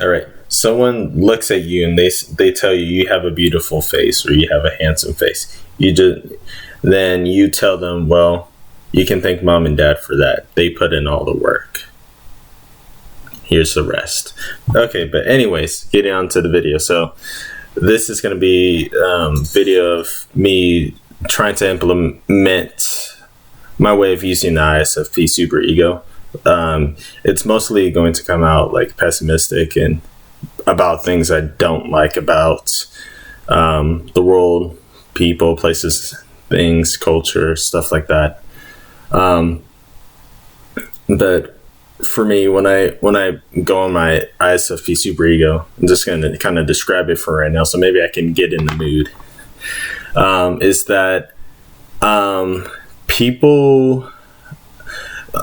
All right. Someone looks at you and they tell you you have a beautiful face or you have a handsome face. Then you tell them, well, you can thank mom and dad for that. They put in all the work. Here's the rest. Okay, but anyways, getting on to the video. So this is going to be video of me trying to implement my way of using the ISFP superego. It's mostly going to come out like pessimistic and about things I don't like about the world, people, places, things, culture, stuff like that. But for me, when I go on my ISFP superego, I'm just going to kind of describe it for right now, so maybe I can get in the mood. Is that people,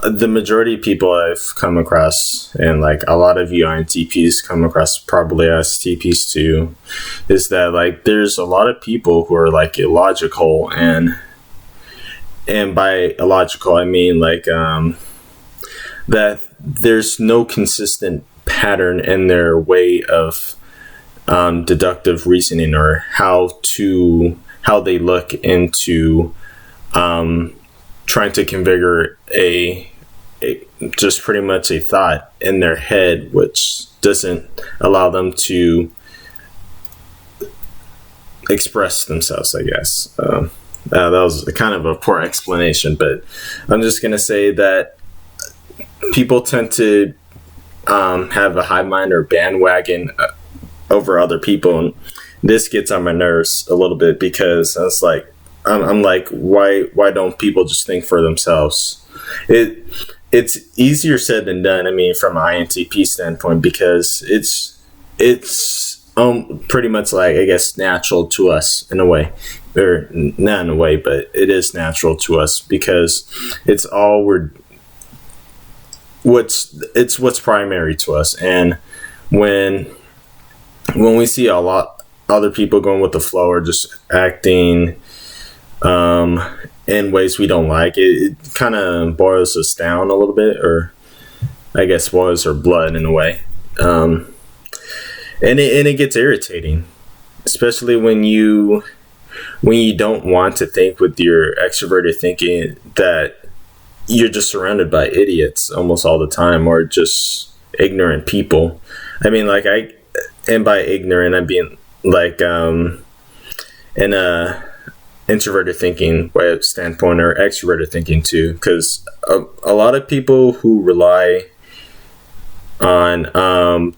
the majority of people I've come across, and like a lot of you INTPs come across, probably ISTPs too, is that like there's a lot of people who are like illogical, and by illogical I mean like that there's no consistent pattern in their way of deductive reasoning, or how they look into trying to configure a just pretty much a thought in their head, which doesn't allow them to express themselves, I guess. That was kind of a poor explanation, but I'm just going to say that people tend to have a hive mind or bandwagon over other people, and this gets on my nerves a little bit, because it's like I'm like, why don't people just think for themselves? It's easier said than done. I mean, from an INTP standpoint, because it's pretty much like, I guess, natural to us in a way, or not in a way, but it is natural to us, because it's all what's primary to us. And when we see a lot other people going with the flow or just acting in ways we don't like, it kind of boils us down a little bit, or I guess boils our blood in a way. And it gets irritating, especially when you don't want to think with your extroverted thinking, that you're just surrounded by idiots almost all the time, or just ignorant people. I mean, like, and by ignorant, I'm being like in a introverted thinking way of standpoint, or extroverted thinking too, because a lot of people who rely on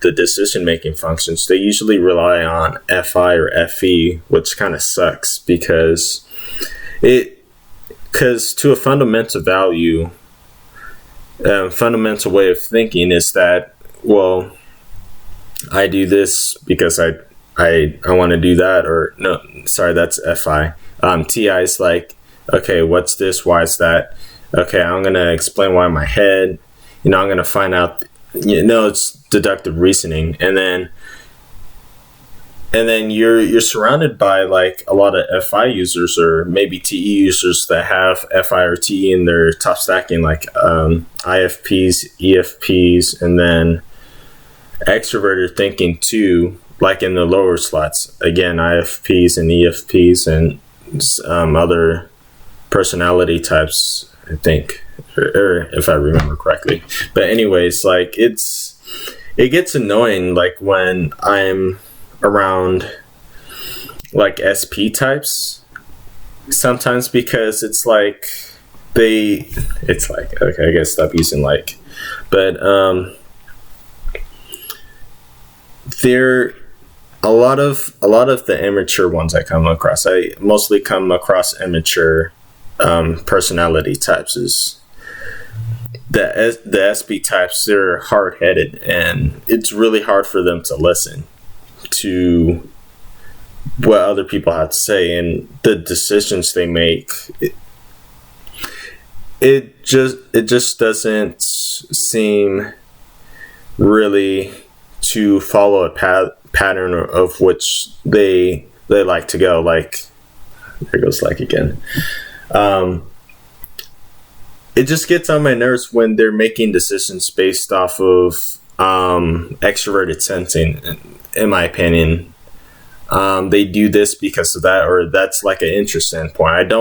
the decision making functions, they usually rely on FI or FE, which kind of sucks, because to a fundamental value, fundamental way of thinking is that, well, I do this because I want to do that, or no, sorry, that's FI. TI is like, okay, what's this? Why is that? Okay, I'm going to explain why in my head. I'm going to find out, it's deductive reasoning. And then you're surrounded by like a lot of FI users, or maybe TE users that have FI or TE in their top stacking, like IFPs, EFPs, and then extroverted thinking too, like in the lower slots. Again, IFPs and EFPs and other personality types, I think, or if I remember correctly. But anyways, like it gets annoying, like when I'm around like SP types sometimes, because it's like okay, I gotta stop using like, but they're a lot of the immature ones I come across. I mostly come across immature personality types. Is the SP types, they're hard-headed, and it's really hard for them to listen to what other people have to say, and the decisions they make. It just doesn't seem really to follow a pattern of which they like to go. Like, there goes like again. It just gets on my nerves when they're making decisions based off of extroverted sensing, in my opinion. They do this because of that, or that's like an interest standpoint.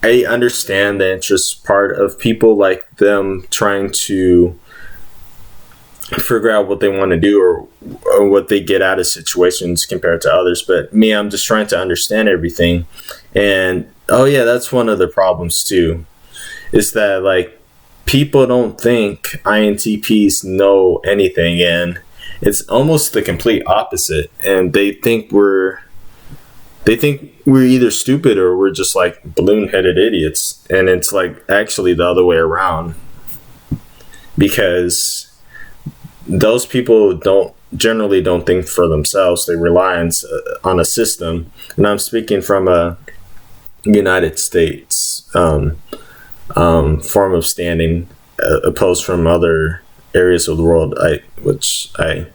I understand the interest part of people, like them trying to figure out what they want to do, or what they get out of situations compared to others. But me, I'm just trying to understand everything. And oh yeah, that's one of the problems too, is that like people don't think INTPs know anything, and it's almost the complete opposite. And they think we're either stupid or we're just like balloon-headed idiots. And it's like actually the other way around, because those people generally don't think for themselves. They rely on a system. And I'm speaking from a United States form of standing, opposed from other areas of the world, which I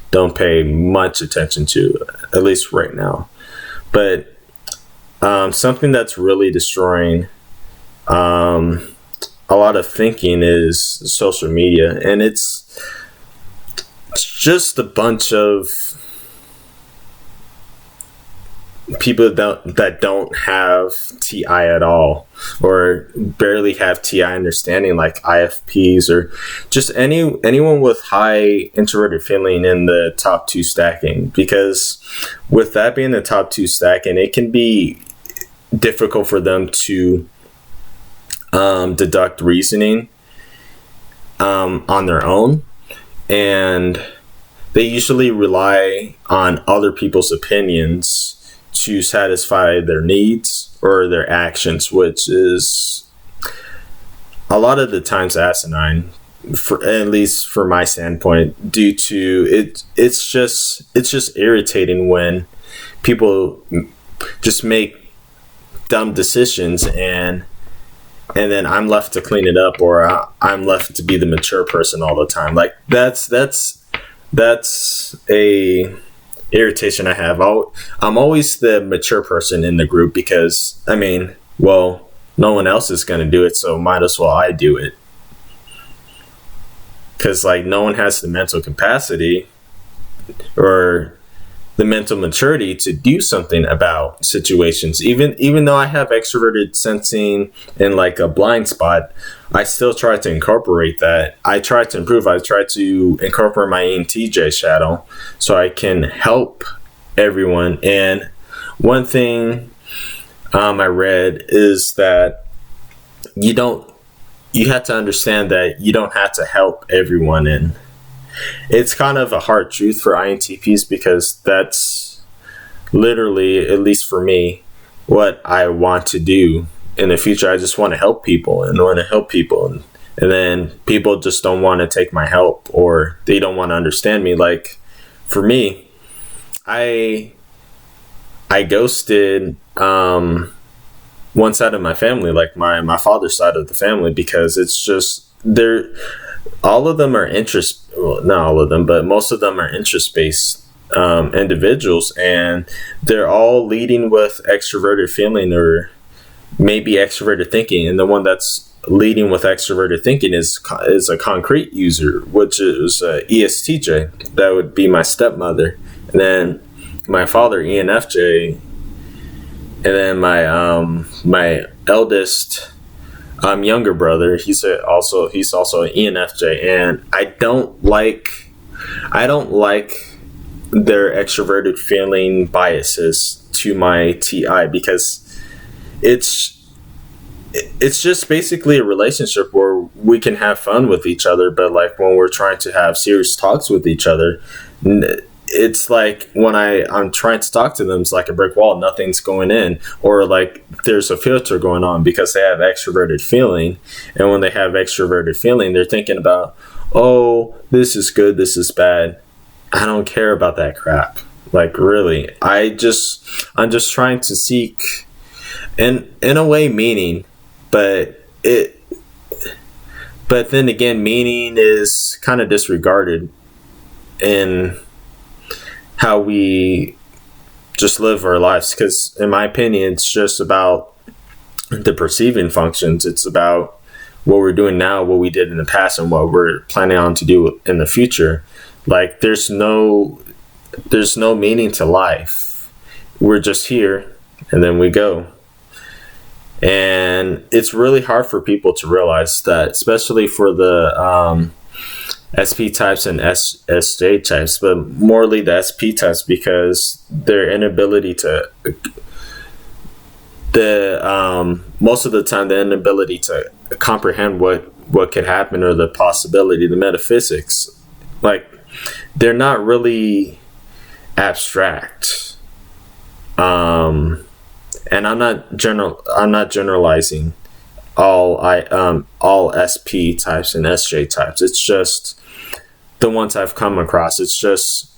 don't pay much attention to, at least right now. But something that's really destroying a lot of thinking is social media. And it's just a bunch of people that don't have TI at all, or barely have TI understanding, like IFPs, or just anyone with high introverted feeling in the top 2 stacking. Because with that being the top 2 stacking, it can be difficult for them to deduct reasoning on their own. And they usually rely on other people's opinions to satisfy their needs or their actions, which is a lot of the times asinine, at least for my standpoint, due to it. It's just irritating when people just make dumb decisions, and then I'm left to clean it up, or I'm left to be the mature person all the time. Like that's a irritation I have. I'm always the mature person in the group, because I mean, well, no one else is going to do it, so might as well I do it. Because like no one has the mental capacity or the mental maturity to do something about situations. Even though I have extroverted sensing and like a blind spot, I still try to incorporate that. I try to improve. I try to incorporate my INTJ shadow so I can help everyone. And one thing I read is that you have to understand that you don't have to help everyone in. It's kind of a hard truth for INTPs, because that's literally, at least for me, what I want to do in the future. I just want to help people and then people just don't want to take my help, or they don't want to understand me. Like for me, I ghosted one side of my family, like my father's side of the family, because it's just all of them are not all of them, but most of them are interest-based individuals, and they're all leading with extroverted feeling or maybe extroverted thinking. And the one that's leading with extroverted thinking is a concrete user, which is ESTJ. That would be my stepmother, and then my father, ENFJ, and then my eldest younger brother, he's also an ENFJ. And I don't like their extroverted feeling biases to my TI, because it's just basically a relationship where we can have fun with each other, but like when we're trying to have serious talks with each other, it's like when I'm trying to talk to them, it's like a brick wall. Nothing's going in, or like there's a filter going on, because they have extroverted feeling. And when they have extroverted feeling, they're thinking about, oh, this is good, this is bad. I don't care about that crap. Like really, I'm just trying to seek, in a way, meaning, but then again, meaning is kind of disregarded in how we just live our lives. Because in my opinion, it's just about the perceiving functions. It's about what we're doing now, what we did in the past, and what we're planning on to do in the future. Like there's no meaning to life. We're just here and then we go. And it's really hard for people to realize that, especially for the SP types and SJ types, but morely the SP types, because their inability to most of the time the inability to comprehend what could happen, or the possibility, the metaphysics, like they're not really abstract. And I'm not generalizing all SP types and SJ types. It's just the ones I've come across. It's just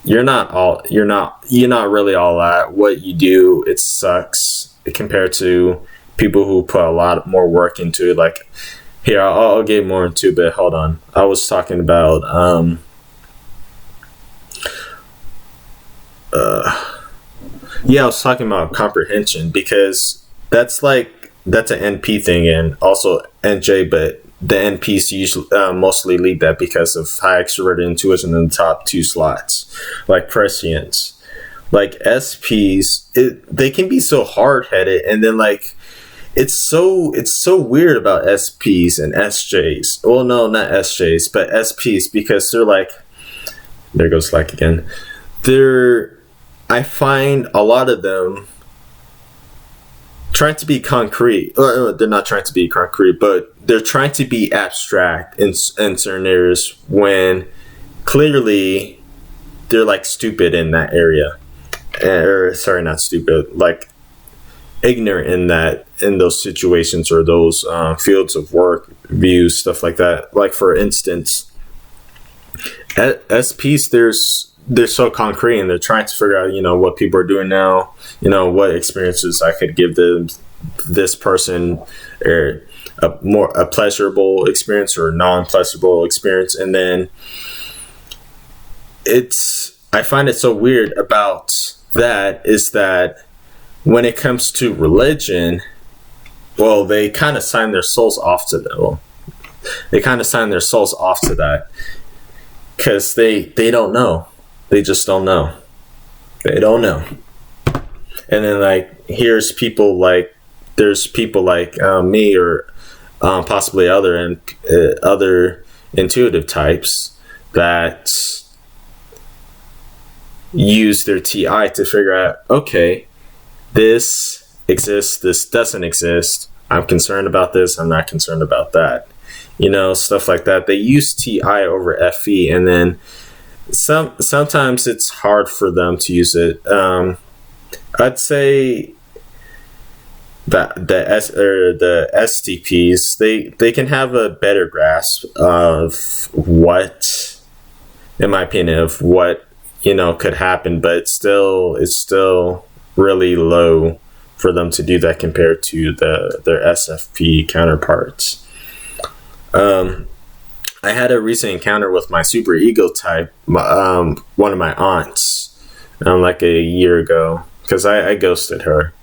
you're not really all that. What you do, it sucks compared to people who put a lot more work into it. Like here, I'll get more into it, but hold on. I was talking about I was talking about comprehension, because that's an NP thing, and also NJ, but the NPs usually mostly lead that because of high extroverted intuition in the top 2 slots, like prescience. Like SPs, they can be so hard-headed, and then like it's so weird about SPs and SJs. Well, no, not SJs, but SPs, because they're like, there goes like again. I find a lot of them trying to be concrete. They're not trying to be concrete, but they're trying to be abstract in certain areas, when clearly they're like stupid in that area. Or sorry, not stupid, like ignorant in those situations, or those fields of work, views, stuff like that. Like for instance, at SPs, they're so concrete, and they're trying to figure out, what people are doing now, what experiences I could give this person, or a pleasurable experience or non-pleasurable experience. And then I find it so weird about that is that when it comes to religion, well, they kind of sign their souls off to that. Well, they kind of sign their souls off to that, because they don't know. They just don't know. They don't know. And then like there's people like me, or possibly other intuitive types that use their TI to figure out, okay, this exists, this doesn't exist. I'm concerned about this, I'm not concerned about that. Stuff like that. They use TI over FE, and then sometimes it's hard for them to use it. I'd say that the STPs, they can have a better grasp of what, in my opinion, of what could happen, but it's still really low for them to do that compared to their SFP counterparts. I had a recent encounter with my super ego type, one of my aunts, like a year ago, because I ghosted her,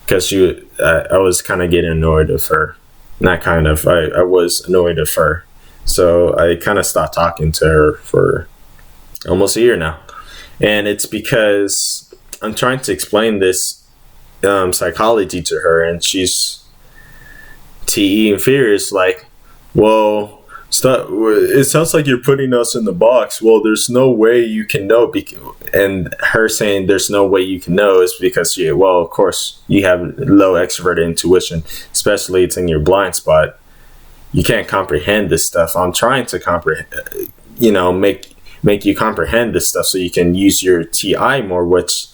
because I was kind of getting annoyed of her. Not kind of, I was annoyed of her. So I kind of stopped talking to her for almost a year now. And it's because I'm trying to explain this psychology to her, and she's TE inferior is like, well, it sounds like you're putting us in the box. Well, there's no way you can know. And her saying there's no way you can know is because, of course, you have low extroverted intuition, especially it's in your blind spot. You can't comprehend this stuff. I'm trying to comprehend, make you comprehend this stuff so you can use your TI more, which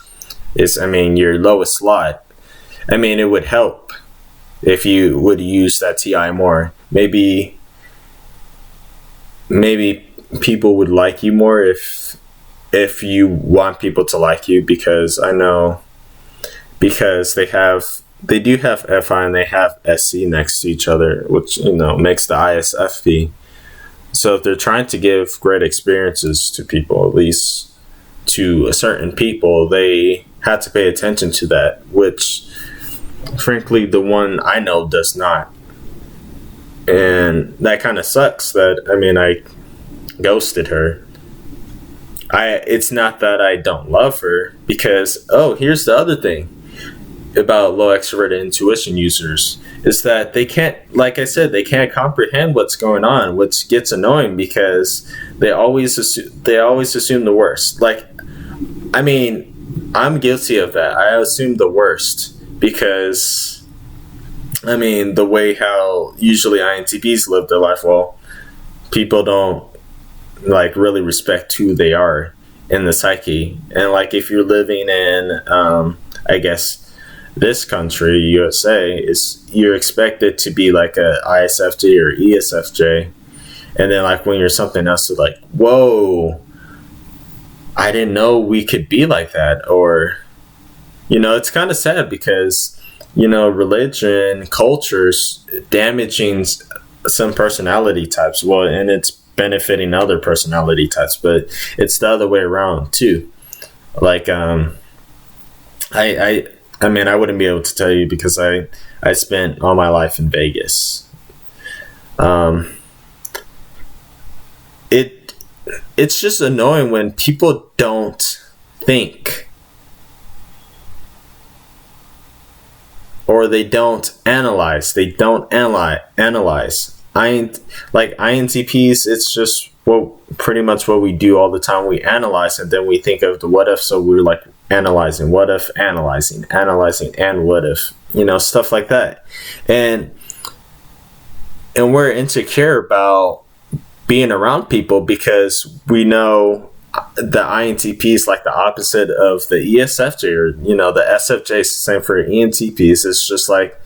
is, your lowest slot. It would help if you would use that TI more. Maybe people would like you more if you want people to like you, because I know, because they do have FI and they have SC next to each other, which makes the ISFP. So if they're trying to give great experiences to people, at least to a certain people, they have to pay attention to that, which frankly the one I know does not. And that kind of sucks that, I mean, I ghosted her. It's not that I don't love her, because, here's the other thing about low extroverted intuition users is that they can't, like I said, they can't comprehend what's going on, which gets annoying because they always assume the worst. Like, I mean, I'm guilty of that. I assume the worst because, I mean, the way how usually INTPs live their life, well, people don't like really respect who they are in the psyche. And like if you're living in I guess this country, USA, you're expected to be like a ISFJ or ESFJ, and then like when you're something else, you're like, whoa, I didn't know we could be like that. Or, it's kind of sad because, religion, culture's damaging some personality types. Well, and it's benefiting other personality types, but it's the other way around too. Like, I mean, I wouldn't be able to tell you because I spent all my life in Vegas. It's just annoying when people don't think, or they don't analyze. Like INTPs, it's just pretty much what we do all the time. We analyze, and then we think of the what if. So we're like analyzing, what if, analyzing, and what if, stuff like that. And we're insecure about being around people because we know the INTP is like the opposite of the ESFJ, or, the SFJ is the same for ENTPs. It's just like,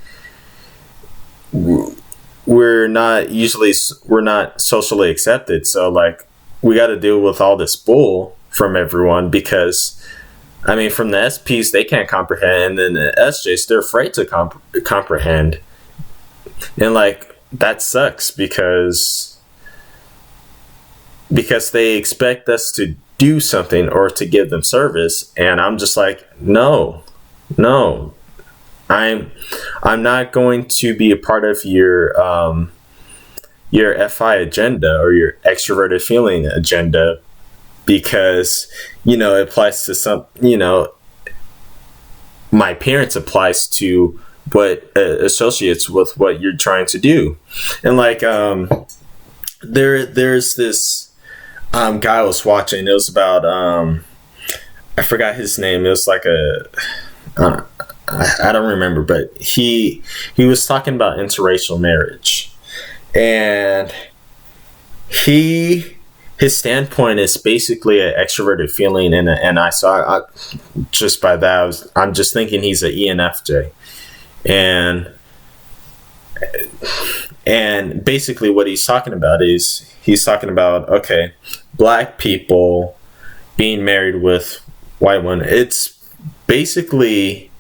we're not socially accepted. So like, we got to deal with all this bull from everyone because, I mean, from the SPs, they can't comprehend, and the SJs, they're afraid to comprehend. And like, that sucks because they expect us to do something or to give them service. And I'm just like, no, I'm not going to be a part of your FI agenda or your extroverted feeling agenda, because, it applies to some, my appearance applies to what associates with what you're trying to do. And like, there's this guy I was watching. It was about, I forgot his name. It was like I don't remember, but he was talking about interracial marriage, and his standpoint is basically an extroverted feeling, and I saw just by that I'm just thinking he's an ENFJ, and basically what he's talking about is okay, black people being married with white women. It's basically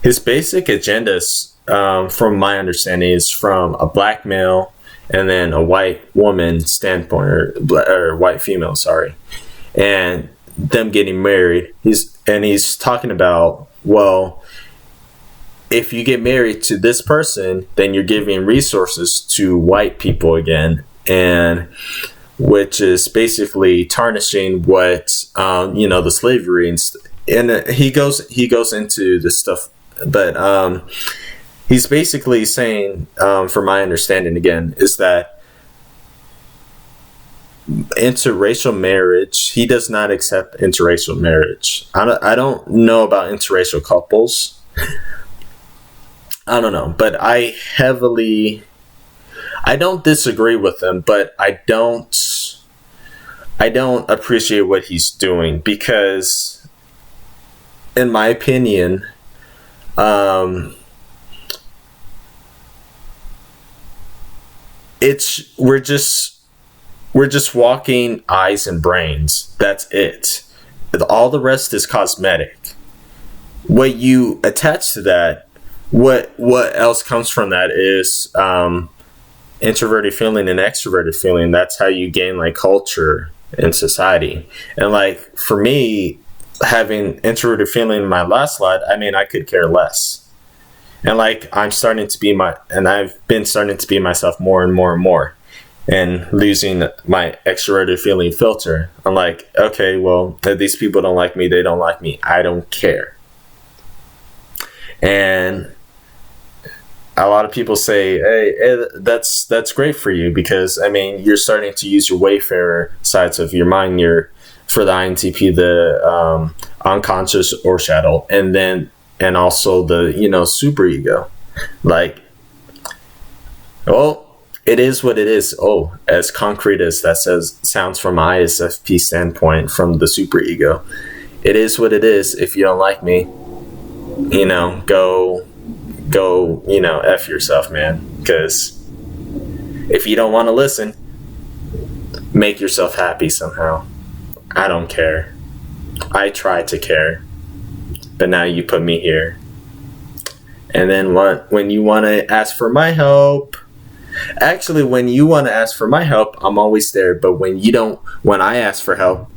his basic agenda, from my understanding, is from a black male and then a white woman standpoint, or white female, sorry, and them getting married. He's talking about, well, if you get married to this person, then you're giving resources to white people again, and which is basically tarnishing what the slavery and he goes into this stuff, but he's basically saying, from my understanding again, is that interracial marriage, he does not accept interracial marriage. I don't know about interracial couples. I don't know, but I don't disagree with him, but I don't appreciate what he's doing, because in my opinion, we're just walking eyes and brains. That's it. All the rest is cosmetic. What you attach to that, what else comes from that is introverted feeling and extroverted feeling. That's how you gain like culture in society. And like for me, having introverted feeling in my last slide, I mean, I could care less. And like I've been starting to be myself more and more and more, and losing my extroverted feeling filter. I'm like, okay, well, if these people don't like me, they don't like me. I don't care. And a lot of people say, hey, that's great for you, because I mean, you're starting to use your wayfarer sides of your mind. For the INTP, the unconscious or shadow, and also the super ego. Like, well, it is what it is. Oh, as concrete as that sounds from an ISFP standpoint, from the super ego, it is what it is. If you don't like me, go F yourself, man. Because if you don't want to listen, make yourself happy somehow. I don't care. I try to care, but now you put me here. And then when you want to ask for my help, actually, when you want to ask for my help, I'm always there. But when I ask for help,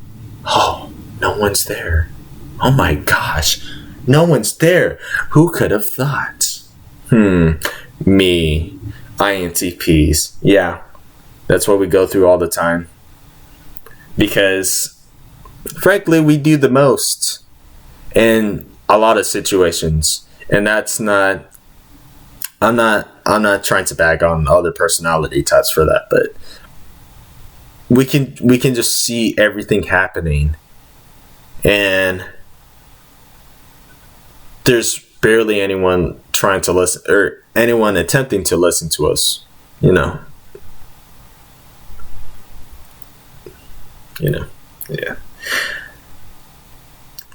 oh, no one's there. Oh my gosh, no one's there. Who could have thought? Me. INTPs. Yeah, that's what we go through all the time. Because frankly, we do the most in a lot of situations. And that's not, I'm not trying to bag on other personality types for that, but we can just see everything happening, and there's barely anyone trying to listen, or anyone attempting to listen to us, yeah.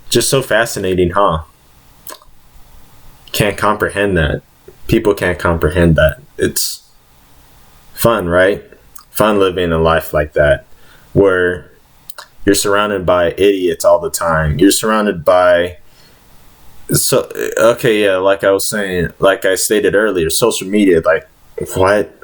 Just so fascinating, huh? Can't comprehend that. People can't comprehend that. It's fun, right? Fun living a life like that, where you're surrounded by idiots all the time. You're surrounded by like I was saying, like I stated earlier, social media, like, what?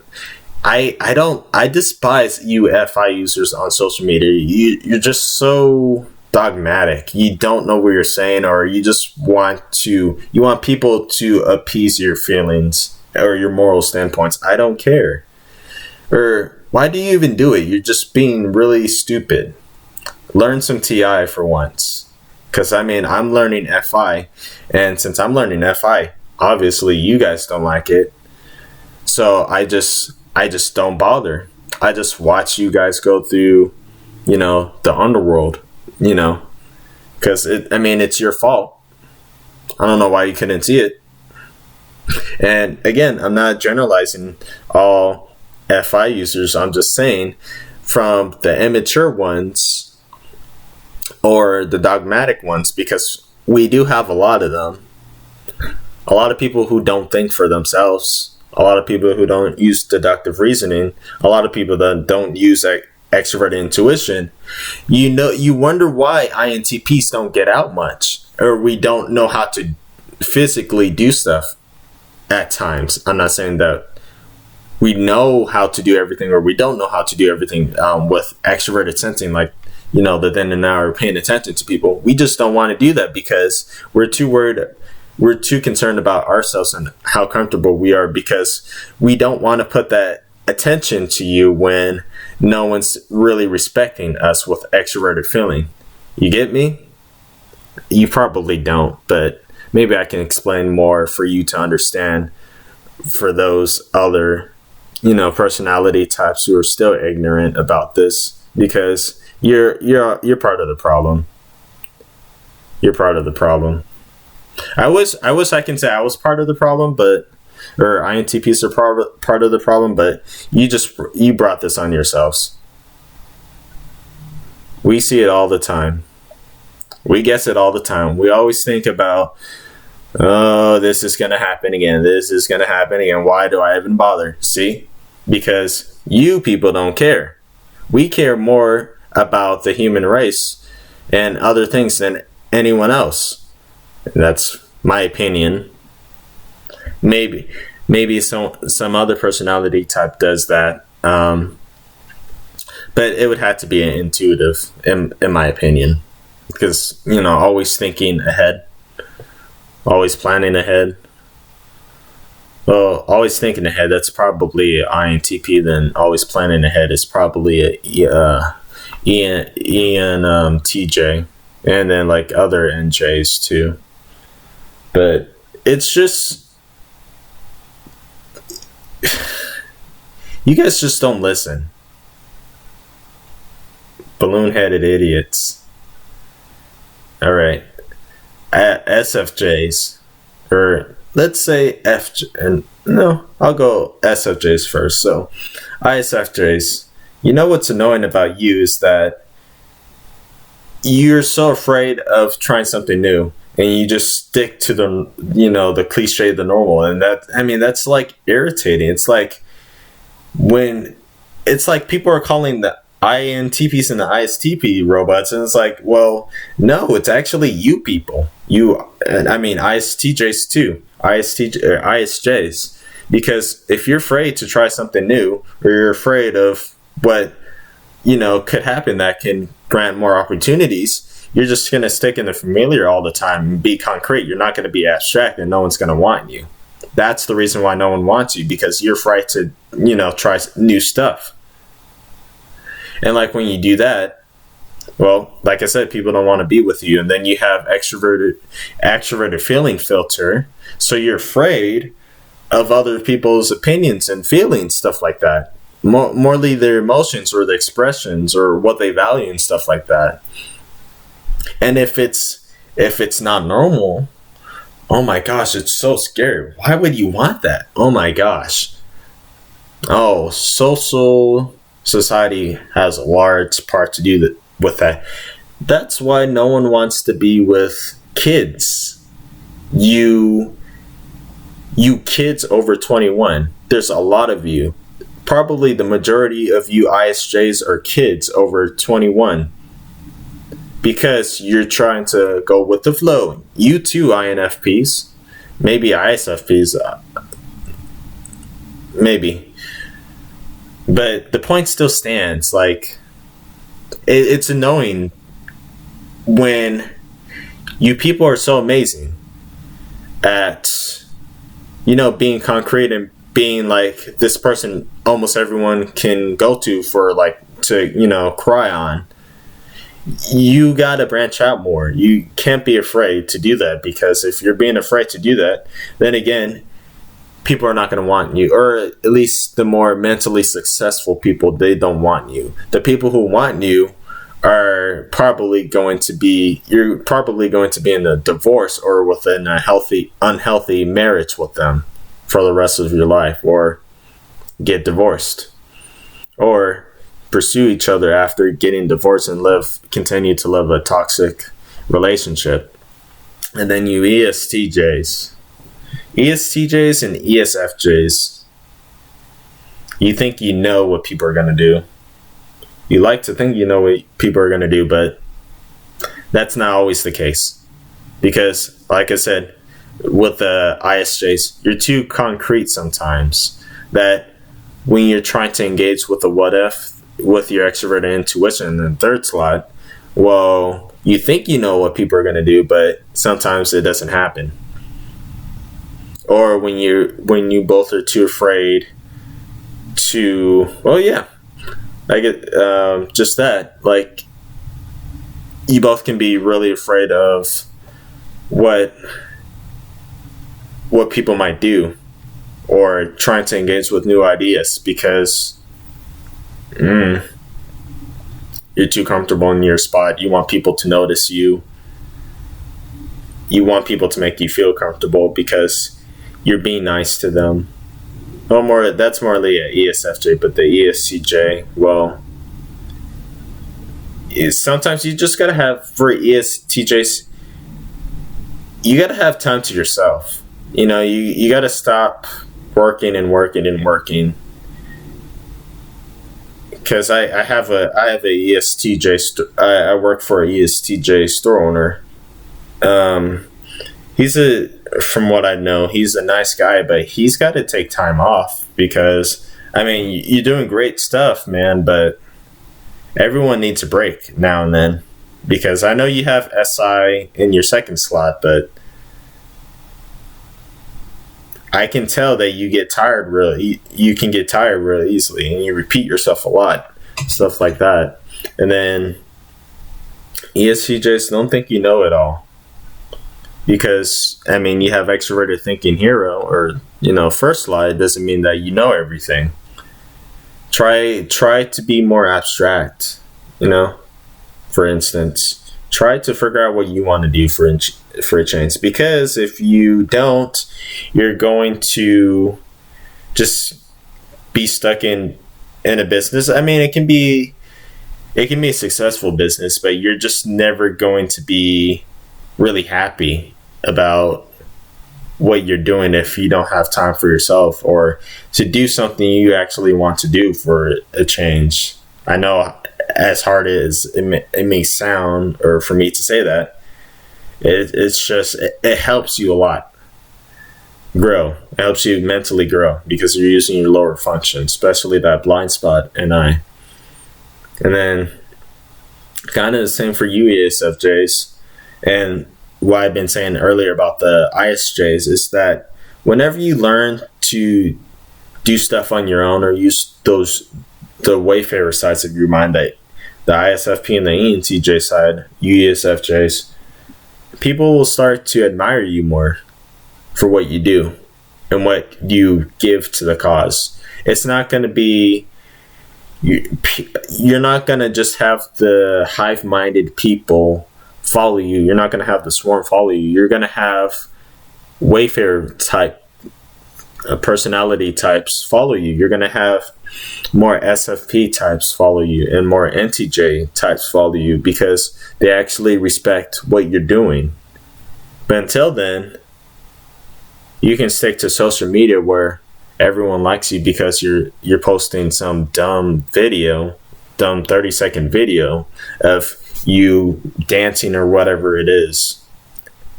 I despise you FI users on social media. You're just so dogmatic. You don't know what you're saying, or you just want people to appease your feelings or your moral standpoints. I don't care. Or why do you even do it? You're just being really stupid. Learn some TI for once. Because I mean, I'm learning FI, and since I'm learning FI, obviously you guys don't like it. So I just don't bother. I just watch you guys go through, the underworld, because it's your fault. I don't know why you couldn't see it. And again, I'm not generalizing all FI users. I'm just saying, from the immature ones or the dogmatic ones, because we do have a lot of them. A lot of people who don't think for themselves. A lot of people who don't use deductive reasoning. A lot of people that don't use extroverted intuition. You wonder why INTPs don't get out much, or we don't know how to physically do stuff at times. I'm not saying that we know how to do everything, or we don't know how to do everything with extroverted sensing, like, the then and now are paying attention to people. We just don't want to do that because we're too worried. We're too concerned about ourselves and how comfortable we are, because we don't want to put that attention to you when no one's really respecting us with extroverted feeling. You get me? You probably don't, but maybe I can explain more for you to understand, for those other, personality types who are still ignorant about this, because you're part of the problem. You're part of the problem. I can say I was part of the problem, or INTPs are part of the problem, but you brought this on yourselves. We see it all the time. We guess it all the time. We always think about, oh, this is going to happen again. This is going to happen again. Why do I even bother? See? Because you people don't care. We care more about the human race and other things than anyone else. That's my opinion. Maybe some other personality type does that, but it would have to be intuitive, in my opinion, because always thinking ahead, always planning ahead. Well, always thinking ahead, that's probably a INTP. Then always planning ahead is probably TJ, and then like other NJs too. But it's just, you guys just don't listen. Balloon-headed idiots. All right. SFJs, or let's say no, I'll go SFJs first. So ISFJs, you know what's annoying about you is that you're so afraid of trying something new, and you just stick to the cliche, the normal. And that's like irritating. It's like when it's like people are calling the INTPs and the ISTP robots, and it's like, well, no, it's actually you people. ISTJs too, ISJs. Because if you're afraid to try something new, or you're afraid of what could happen that can grant more opportunities, you're just going to stick in the familiar all the time and be concrete. You're not going to be abstract, and no one's going to want you. That's the reason why no one wants you, because you're afraid to try new stuff. And like when you do that, well, like I said, people don't want to be with you. And then you have extroverted feeling filter. So you're afraid of other people's opinions and feelings, stuff like that. Morely their emotions or the expressions or what they value and stuff like that. And if it's not normal, oh my gosh, it's so scary. Why would you want that? Oh my gosh. Oh, society has a large part to do with that. That's why no one wants to be with kids. You kids over 21. There's a lot of you. Probably the majority of you ISJs are kids over 21. Because you're trying to go with the flow. You too, INFPs. Maybe ISFPs. Maybe. But the point still stands. Like, it's annoying when you people are so amazing at, being concrete and being like this person almost everyone can go to for cry on. You got to branch out more. You can't be afraid to do that, because if you're being afraid to do that, then again, people are not going to want you, or at least the more mentally successful people, they don't want you. The people who want you are probably going to be, you're probably going to be in a divorce or within a unhealthy marriage with them for the rest of your life, or get divorced, or pursue each other after getting divorced and continue to live a toxic relationship. And then you ESTJs and ESFJs, you think you know what people are going to do. You like to think you know what people are going to do, but that's not always the case. Because, like I said, with the ISJs, you're too concrete sometimes, that when you're trying to engage with the what if, with your extroverted intuition in the third slot, well, you think you know what people are going to do, but sometimes it doesn't happen. Or when you both are too afraid to, well, yeah, I get just that. Like, you both can be really afraid of what people might do, or trying to engage with new ideas, because you're too comfortable in your spot. You want people to notice you. You want people to make you feel comfortable because you're being nice to them. Well, that's more like an ESFJ, but the ESTJ, well, sometimes you just gotta have, for ESTJs, you gotta have time to yourself. You gotta stop working. Because I have a ESTJ. I work for a ESTJ store owner. From what I know, he's a nice guy, but he's got to take time off, because you're doing great stuff, man, but everyone needs a break now and then. Because I know you have SI in your second slot, but I can tell that you get tired you can get tired really easily, and you repeat yourself a lot, stuff like that. And then ESTJs don't think you know it all, because I mean, you have extroverted thinking hero, or first lie. It doesn't mean that you know everything. Try to be more abstract. For instance, try to figure out what you want to do for a change, because if you don't, you're going to just be stuck in a business. I mean, it can be a successful business, but you're just never going to be really happy about what you're doing if you don't have time for yourself, or to do something you actually want to do for a change. I know, as hard as it may sound, or for me to say that, it's just, it helps you a lot grow. It helps you mentally grow, because you're using your lower function, especially that blind spot and I. And then kind of the same for you ESFJs. And what I've been saying earlier about the ISJs is that whenever you learn to do stuff on your own, or use the wayfarer sides of your mind, that the ISFP and the ENTJ side, you ESFJs, people will start to admire you more for what you do and what you give to the cause. It's not going to be, you're not going to just have the hive-minded people follow you. You're not going to have the swarm follow you. You're going to have wayfarer type personality types follow you. You're going to have more SFP types follow you, and more NTJ types follow you, because they actually respect what you're doing. But until then, you can stick to social media where everyone likes you because you're posting some dumb 30-second video of you dancing or whatever it is,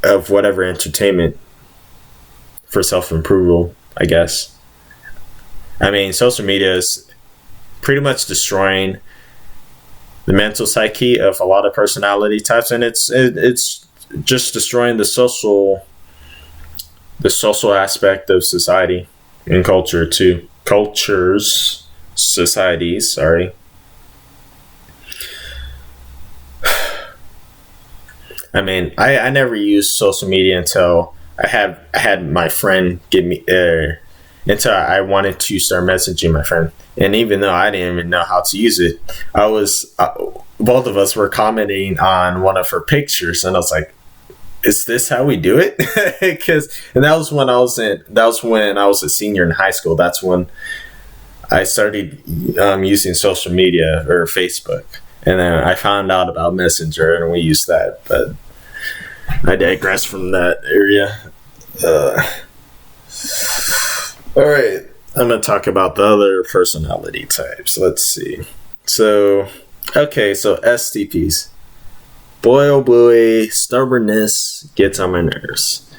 of whatever entertainment for self-approval, I guess. I mean, social media is pretty much destroying the mental psyche of a lot of personality types, and it's just destroying the social aspect of society and culture too. Societies, sorry. I mean, I never used social media until I had my friend give me until I wanted to start messaging my friend. And even though I didn't even know how to use it, both of us were commenting on one of her pictures, and I was like, is this how we do it? And that was when I was a senior in high school. That's when I started using social media, or Facebook. And then I found out about Messenger, and we used that. But I digress from that area. All right, I'm going to talk about the other personality types. Let's see. So STPs. Boy, oh boy, stubbornness gets on my nerves.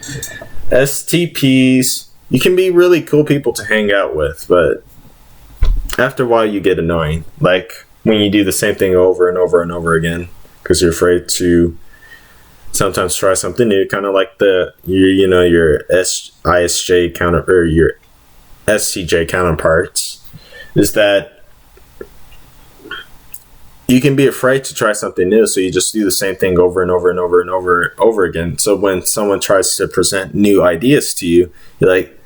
STPs, you can be really cool people to hang out with, but after a while you get annoying. Like when you do the same thing over and over and over again, because you're afraid to sometimes try something new, kind of like your ISJ counter, or your SCJ counterparts, is that you can be afraid to try something new, so you just do the same thing over and over and over and over again. So when someone tries to present new ideas to you, you're like,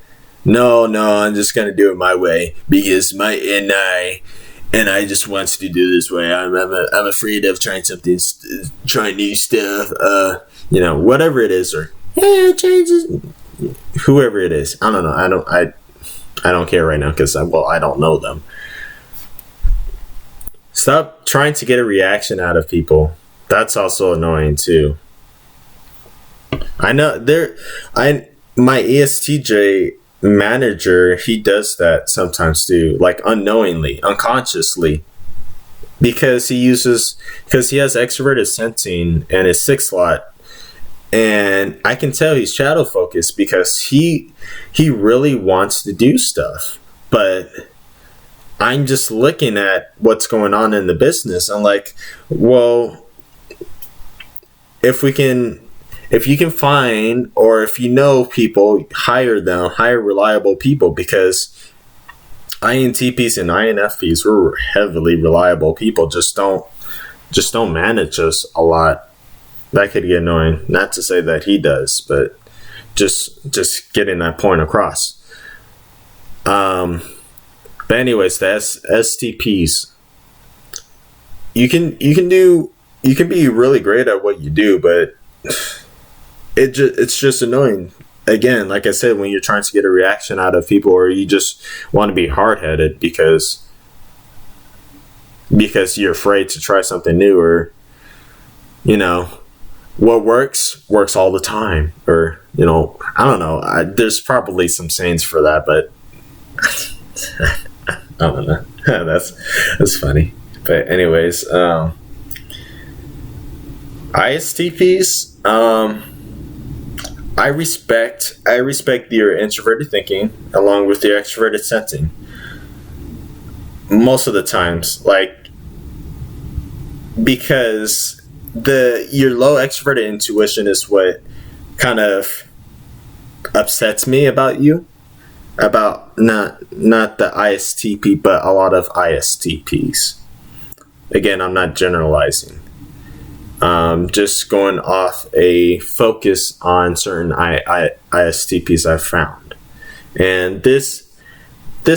no, I'm just gonna do it my way, because and I just want to do this way. I'm afraid of trying new stuff. Whatever it is, or changes. Whoever it is, I don't know. I don't care right now, because I don't know them. Stop trying to get a reaction out of people. That's also annoying too. I know my ESTJ manager, he does that sometimes too, like unknowingly, unconsciously, because he has extroverted sensing and his 6th slot, and I can tell he's shadow focused, because he really wants to do stuff, but I'm just looking at what's going on in the business. I'm like, well, if if you can find, or if you know people, hire them, hire reliable people, because INTPs and INFPs were heavily reliable people, just don't manage us a lot. That could get annoying. Not to say that he does, but just getting that point across. But anyways, the STPs, you can be really great at what you do, but it's just annoying. Again, like I said, when you're trying to get a reaction out of people, or you just want to be hard-headed because you're afraid to try something new, or what works all the time, or I don't know. There's probably some sayings for that, but I don't know. That's funny. But anyways, ISTPs, I respect your introverted thinking along with your extroverted sensing. Most of the times, because your low extroverted intuition is what kind of upsets me about you, about not the ISTP, but a lot of ISTPs. Again, I'm not generalizing. Just going off a focus on certain ISTPs I've found. And this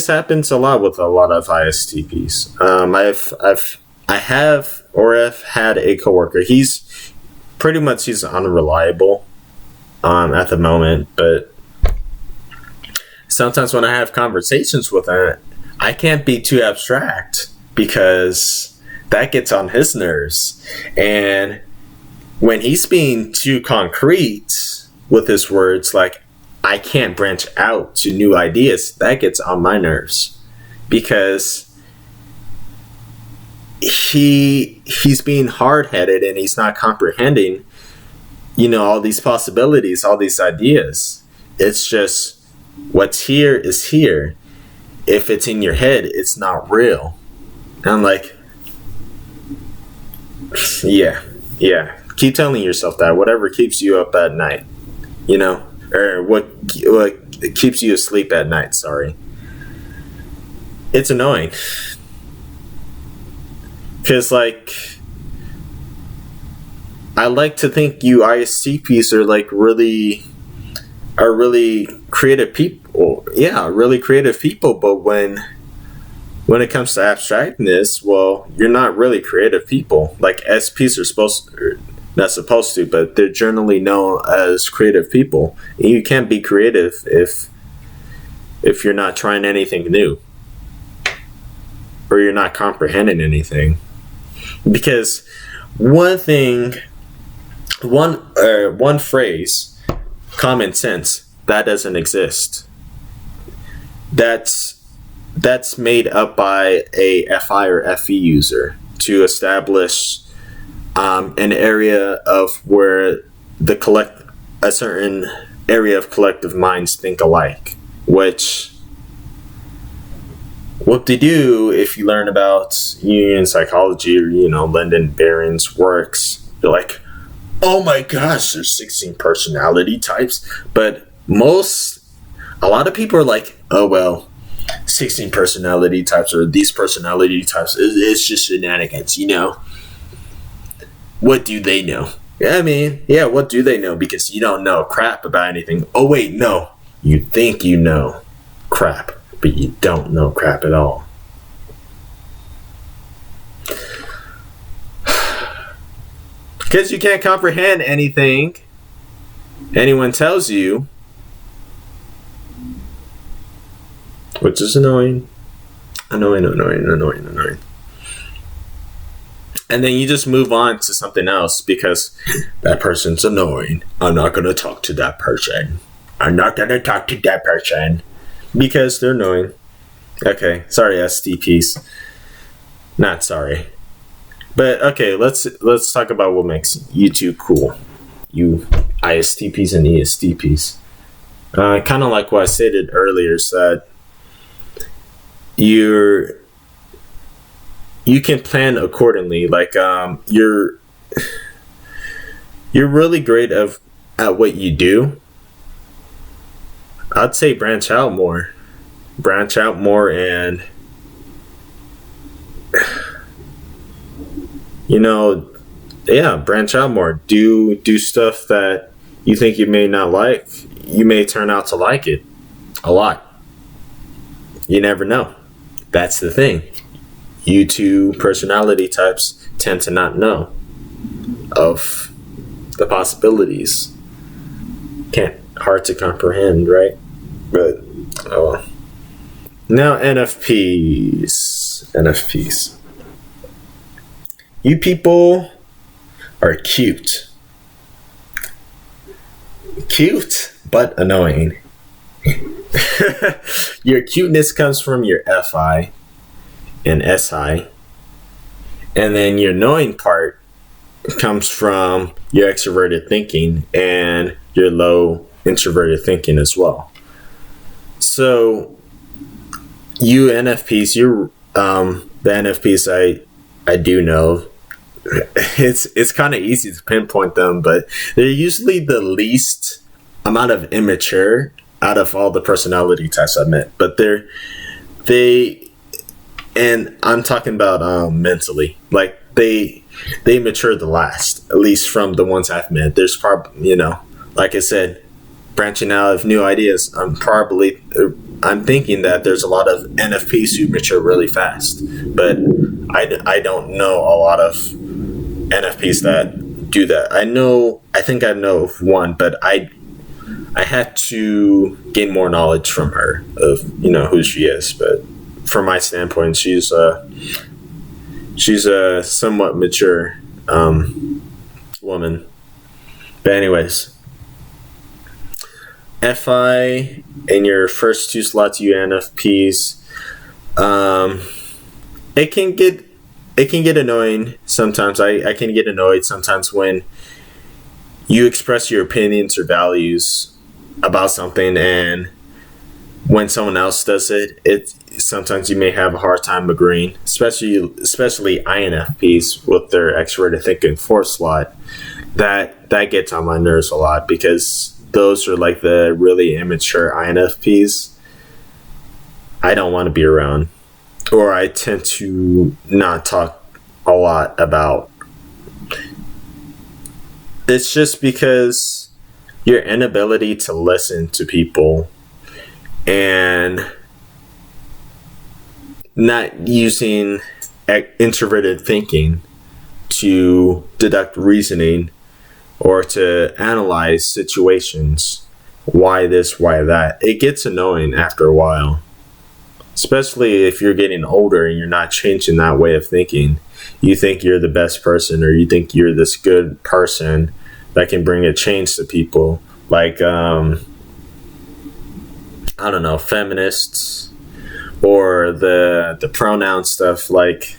happens a lot with a lot of ISTPs. I've had a coworker. He's unreliable at the moment, but sometimes when I have conversations with him, I can't be too abstract because that gets on his nerves. And when he's being too concrete with his words, like I can't branch out to new ideas, that gets on my nerves, because he's being hard-headed and he's not comprehending, all these possibilities, all these ideas. It's just what's here is here. If it's in your head, it's not real. And I'm like, yeah. Keep telling yourself that. Whatever keeps you up at night, or what keeps you asleep at night. Sorry. It's annoying. Because, I like to think you ISTPs are really creative people. Yeah, really creative people. But when it comes to abstractness, well, you're not really creative people. Like SPs not supposed to, but they're generally known as creative people. And you can't be creative if you're not trying anything new, or you're not comprehending anything. Because one phrase, common sense, that doesn't exist. That's made up by a FI or FE user to establish an area of where a certain area of collective minds think alike, which what they do, if you learn about Jungian psychology, or Lyndon Barron's works, you're like, oh my gosh, there's 16 personality types. But a lot of people are like, oh well, 16 personality types, or these personality types, it's just shenanigans, What do they know? I mean, yeah, what do they know? Because you don't know crap about anything. Oh wait, no, you think you know crap, but you don't know crap at all. Because you can't comprehend anything anyone tells you, which is annoying. And then you just move on to something else because that person's annoying. I'm not going to talk to that person. Because they're annoying. Okay, sorry, STPs. Not sorry. But okay, let's talk about what makes you two cool. You ISTPs and ESTPs. Kind of like what I stated earlier, is that you can plan accordingly. Like you're really great at what you do, I'd say branch out more. Branch out more and, branch out more. Do stuff that you think you may not like. You may turn out to like it a lot. You never know. That's the thing. You two personality types tend to not know of the possibilities. Hard to comprehend, right? But oh well. Now NFPs. You people are cute. Cute, but annoying. Your cuteness comes from your FI and SI. And then your annoying part comes from your extroverted thinking and your low introverted thinking as well. So you NFPs, the NFPs I do know, it's kind of easy to pinpoint them, but they're usually the least amount of immature out of all the personality types I've met. But and I'm talking about mentally, like they mature the last, at least from the ones I've met. There's probably, like I said, branching out of new ideas. I'm thinking that there's a lot of NFPs who mature really fast, but I don't know a lot of NFPs that do that. I think I know of one, but I had to gain more knowledge from her of who she is. But from my standpoint, she's a somewhat mature woman. But anyways, FI in your first two slots, you NFPs, it can get annoying sometimes. I can get annoyed sometimes when you express your opinions or values about something, and when someone else does it sometimes you may have a hard time agreeing, especially INFPs with their extroverted thinking fourth slot. That gets on my nerves a lot, because those are like the really immature INFPs I don't want to be around, or I tend to not talk a lot about. It's just because your inability to listen to people and not using introverted thinking to deduct reasoning or to analyze situations. Why this, why that? It gets annoying after a while, especially if you're getting older and you're not changing that way of thinking. You think you're the best person, or you think you're this good person that can bring a change to people. Like, I don't know, feminists, or the pronoun stuff. Like,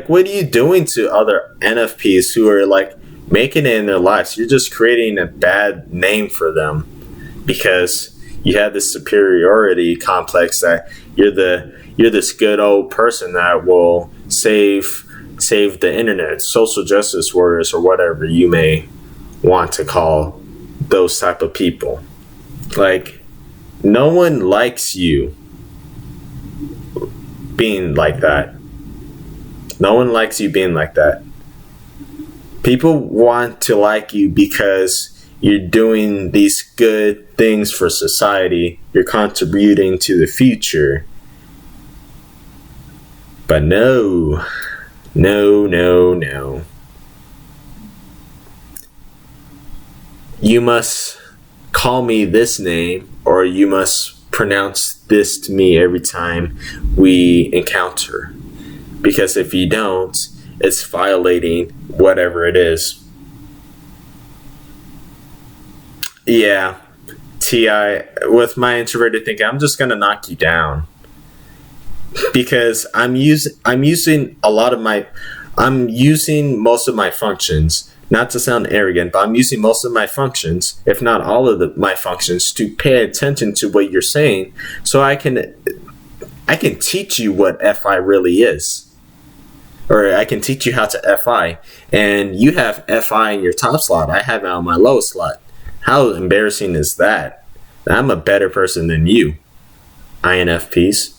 what are you doing to other NFPs who are like making it in their lives? You're just creating a bad name for them, because you have this superiority complex that you're this good old person that will save the internet, social justice warriors, or whatever you may want to call those type of people. Like, no one likes you being like that. No one likes you being like that. People want to like you because you're doing these good things for society. You're contributing to the future. But no. You must call me this name, or you must pronounce this to me every time we encounter. Because if you don't, it's violating whatever it is. Yeah, TI, with my introverted thinking, I'm just gonna knock you down, because I'm using most of my functions. Not to sound arrogant, but I'm using most of my functions, if not all of my functions, to pay attention to what you're saying, so I can teach you what FI really is. or I can teach you how to FI, and you have FI in your top slot. I have it on my lowest slot. How embarrassing is that? I'm a better person than you, INFPs.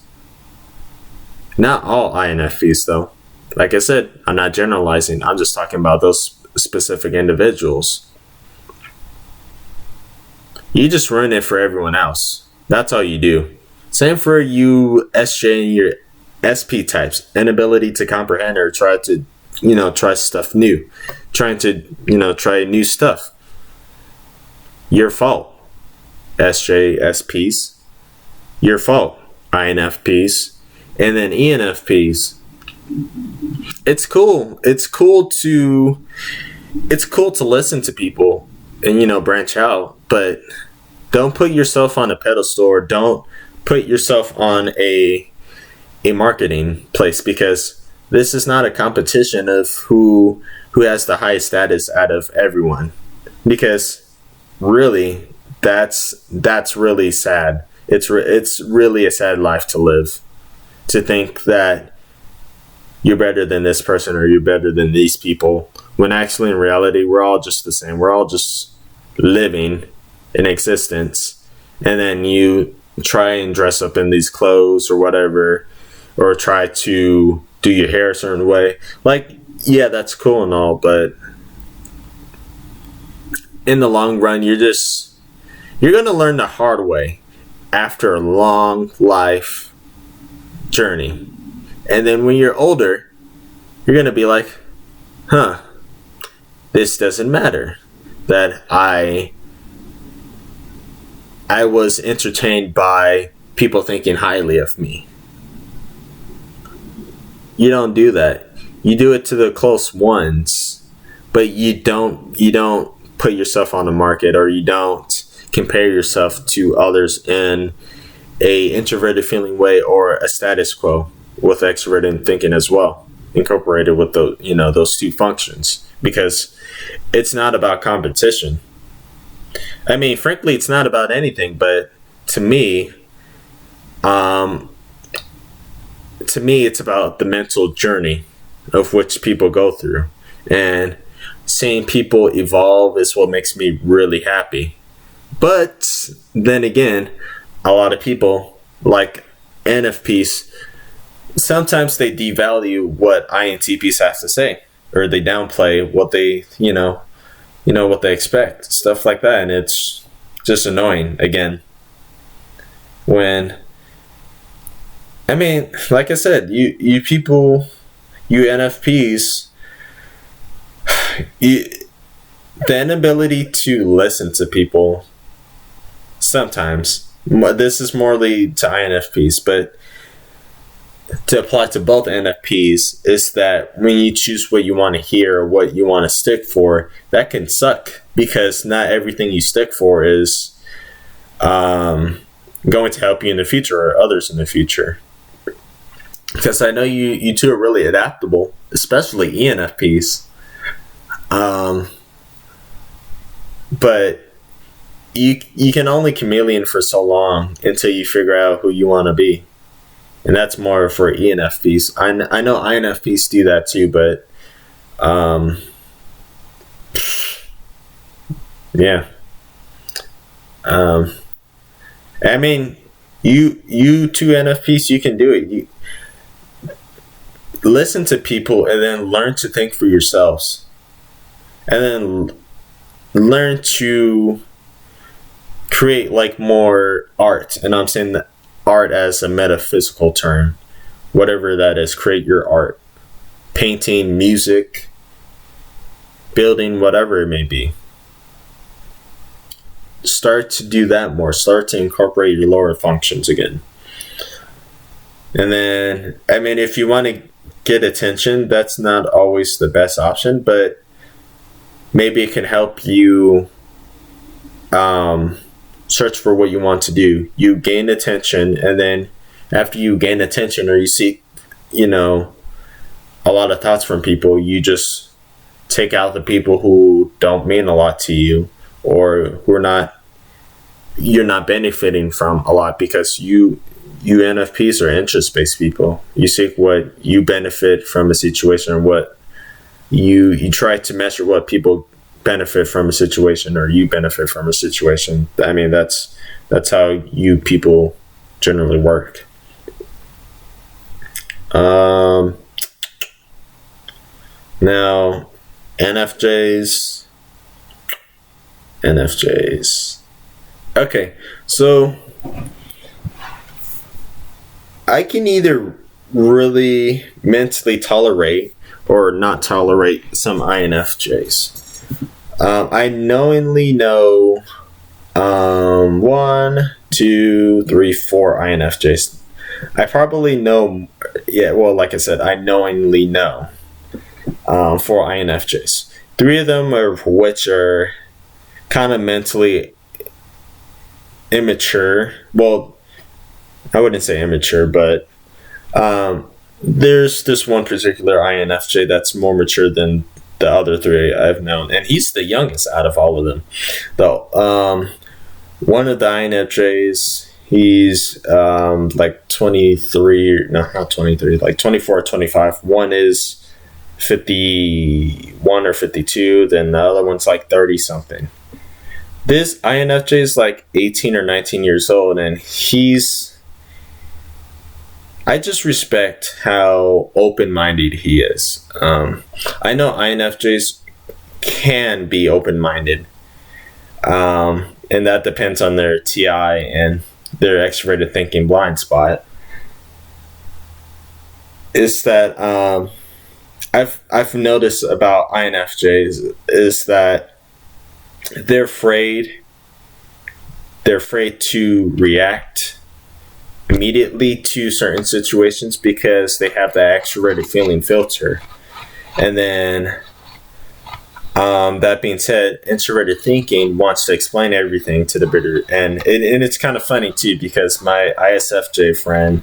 Not all INFPs, though. Like I said, I'm not generalizing. I'm just talking about those specific individuals. You just ruin it for everyone else. That's all you do. Same for you SJ and your SP types. Inability to comprehend or try to, try stuff new. Trying to, try new stuff. Your fault, SJ, SPs. Your fault, INFPs. And then ENFPs. It's cool. It's cool to listen to people and, branch out, but don't put yourself on a pedestal, or don't put yourself on a marketing place, because this is not a competition of who has the highest status out of everyone. Because really, that's really sad. It's really a sad life to live, to think that you're better than this person or you're better than these people, when actually in reality we're all just the same. We're all just living in existence, and then you try and dress up in these clothes or whatever, or try to do your hair a certain way. Like, yeah, that's cool and all, but in the long run, you're going to learn the hard way after a long life journey. And then when you're older, you're going to be like, this doesn't matter. That I was entertained by people thinking highly of me. You don't do that. You do it to the close ones, but you don't put yourself on the market, or you don't compare yourself to others in a introverted feeling way, or a status quo with extroverted thinking as well, incorporated with those two functions, because it's not about competition. I mean, frankly, it's not about anything, but to me, it's about the mental journey of which people go through, and seeing people evolve is what makes me really happy. But then again, a lot of people, like NFPs, sometimes they devalue what INTPs have to say, or they downplay what they, what they expect, stuff like that. And it's just annoying, again, when, I mean, like I said, you people, you NFPs, the inability to listen to people, sometimes, this is morely to INFPs, but to apply to both NFPs, is that when you choose what you want to hear or what you want to stick for, that can suck, because not everything you stick for is going to help you in the future or others in the future. Because I know you two are really adaptable, especially ENFPs. But you can only chameleon for so long until you figure out who you want to be. And that's more for ENFPs. I know INFPs do that too, but yeah. I mean, you two NFPs, you can do it. You listen to people and then learn to think for yourselves, and then learn to create like more art. And I'm saying that art as a metaphysical term, whatever that is. Create your art, painting, music, building, whatever it may be. Start to do that more. Start to incorporate your lower functions again. And then, I mean, if you want to get attention, that's not always the best option, but maybe it can help you search for what you want to do. You gain attention, and then after you gain attention, or you seek, a lot of thoughts from people, you just take out the people who don't mean a lot to you, or who you're not benefiting from a lot, because you you NFPs are interest-based people. You seek what you benefit from a situation, or what you try to measure what people benefit from a situation, or you benefit from a situation. I mean, that's how you people generally work. Now, NFJs. Okay, so I can either really mentally tolerate or not tolerate some INFJs. I knowingly know 1, 2, 3, 4 INFJs. I probably know, like I said, I knowingly know 4 INFJs. 3 of them which are kind of mentally immature. Well, I wouldn't say immature, but there's this one particular INFJ that's more mature than the other 3 I've known, and he's the youngest out of all of them. Though one of the INFJs, he's like 23, no, not 23, like 24 or 25. One is 51 or 52, then the other one's like 30 something. This INFJ is like 18 or 19 years old, and I just respect how open-minded he is. I know INFJs can be open-minded, and that depends on their TI and their extroverted thinking blind spot. Is that I've noticed about INFJs is that they're afraid to react immediately to certain situations because they have that extroverted feeling filter. And then that being said, introverted thinking wants to explain everything to the bidder, and it's kind of funny too, because my ISFJ friend,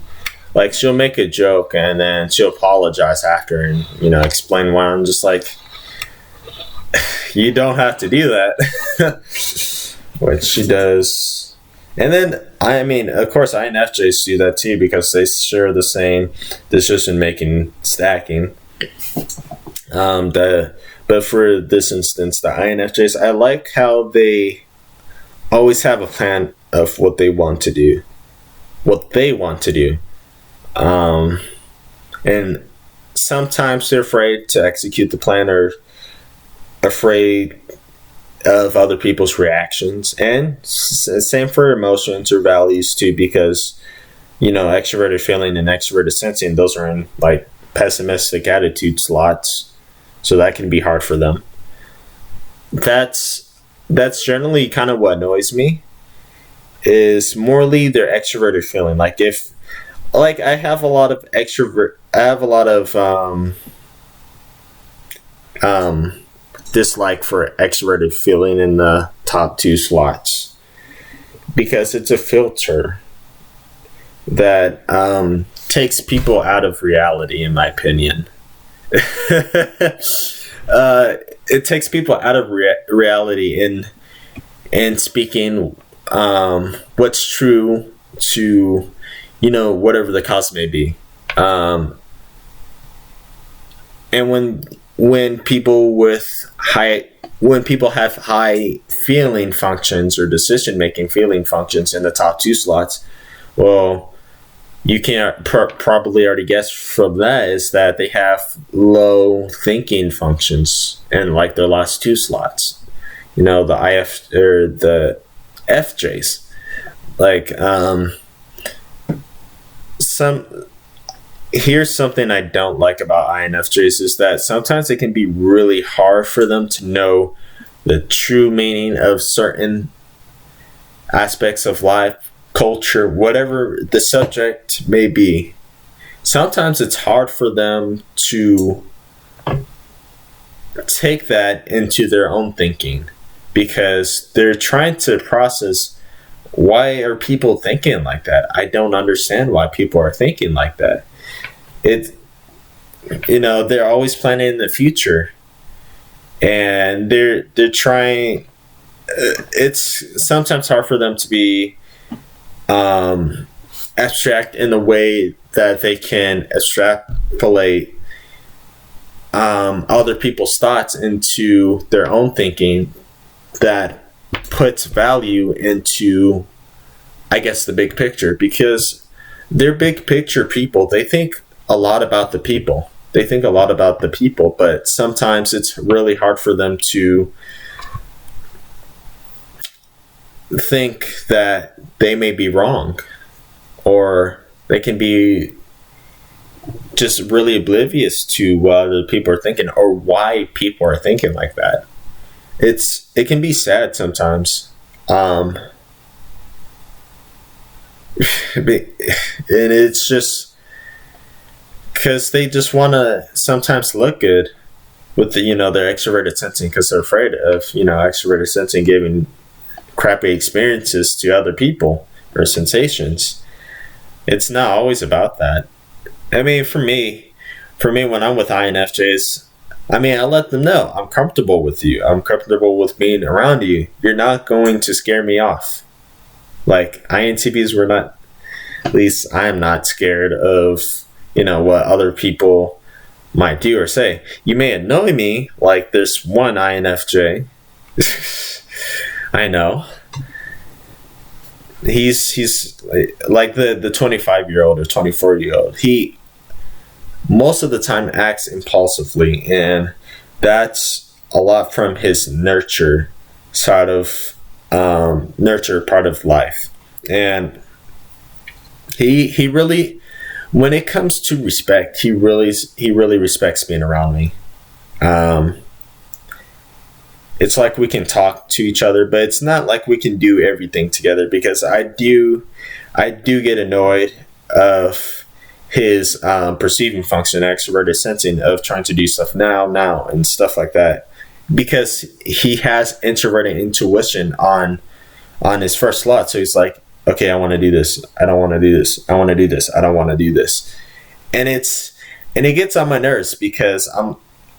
like, she'll make a joke and then she'll apologize after and explain why. I'm just like, you don't have to do that. Which she does. And then, I mean, of course, INFJs do that too, because they share the same decision-making stacking. But for this instance, the INFJs, I like how they always have a plan of what they want to do. And sometimes they're afraid to execute the plan, or afraid of other people's reactions, and same for emotions or values too, because extroverted feeling and extroverted sensing, those are in like pessimistic attitude slots, so that can be hard for them. That's generally kind of what annoys me, is morely their extroverted feeling. Like, if I have a lot of dislike for extroverted feeling in the top 2 slots, because it's a filter that takes people out of reality, in my opinion. It takes people out of reality in speaking what's true to whatever the cause may be. And when people have high feeling functions or decision-making feeling functions in the top 2 slots, well, you can probably already guess from that is that they have low thinking functions in like their last 2 slots. The IF or the FJs. Like, here's something I don't like about INFJs, is that sometimes it can be really hard for them to know the true meaning of certain aspects of life, culture, whatever the subject may be. Sometimes it's hard for them to take that into their own thinking, because they're trying to process, why are people thinking like that? I don't understand why people are thinking like that. They're always planning in the future, and they're trying. It's sometimes hard for them to be abstract in the way that they can extrapolate other people's thoughts into their own thinking that puts value into, I guess, the big picture, because they're big picture people. They think a lot about the people. But sometimes it's really hard for them to think that they may be wrong, or they can be just really oblivious to what other people are thinking or why people are thinking like that. It can be sad sometimes. And it's just because they just want to sometimes look good with the, their extroverted sensing, because they're afraid of, extroverted sensing giving crappy experiences to other people or sensations. It's not always about that. I mean, for me, when I'm with INFJs, I let them know I'm comfortable with you. I'm comfortable with being around you. You're not going to scare me off. Like, INTPs were not, at least I'm not scared of, what other people might do or say. You may annoy me, like there's one INFJ. I know. He's like the 25-year-old or 24-year-old. He most of the time acts impulsively, and that's a lot from his nurture side of nurture part of life. And he really, when it comes to respect, he really respects being around me. It's like we can talk to each other, but it's not like we can do everything together, because I do get annoyed of his perceiving function, extroverted sensing, of trying to do stuff now, and stuff like that, because he has introverted intuition on his first slot. So he's like, okay, I want to do this. I don't want to do this. I want to do this. I don't want to do this. And it gets on my nerves, because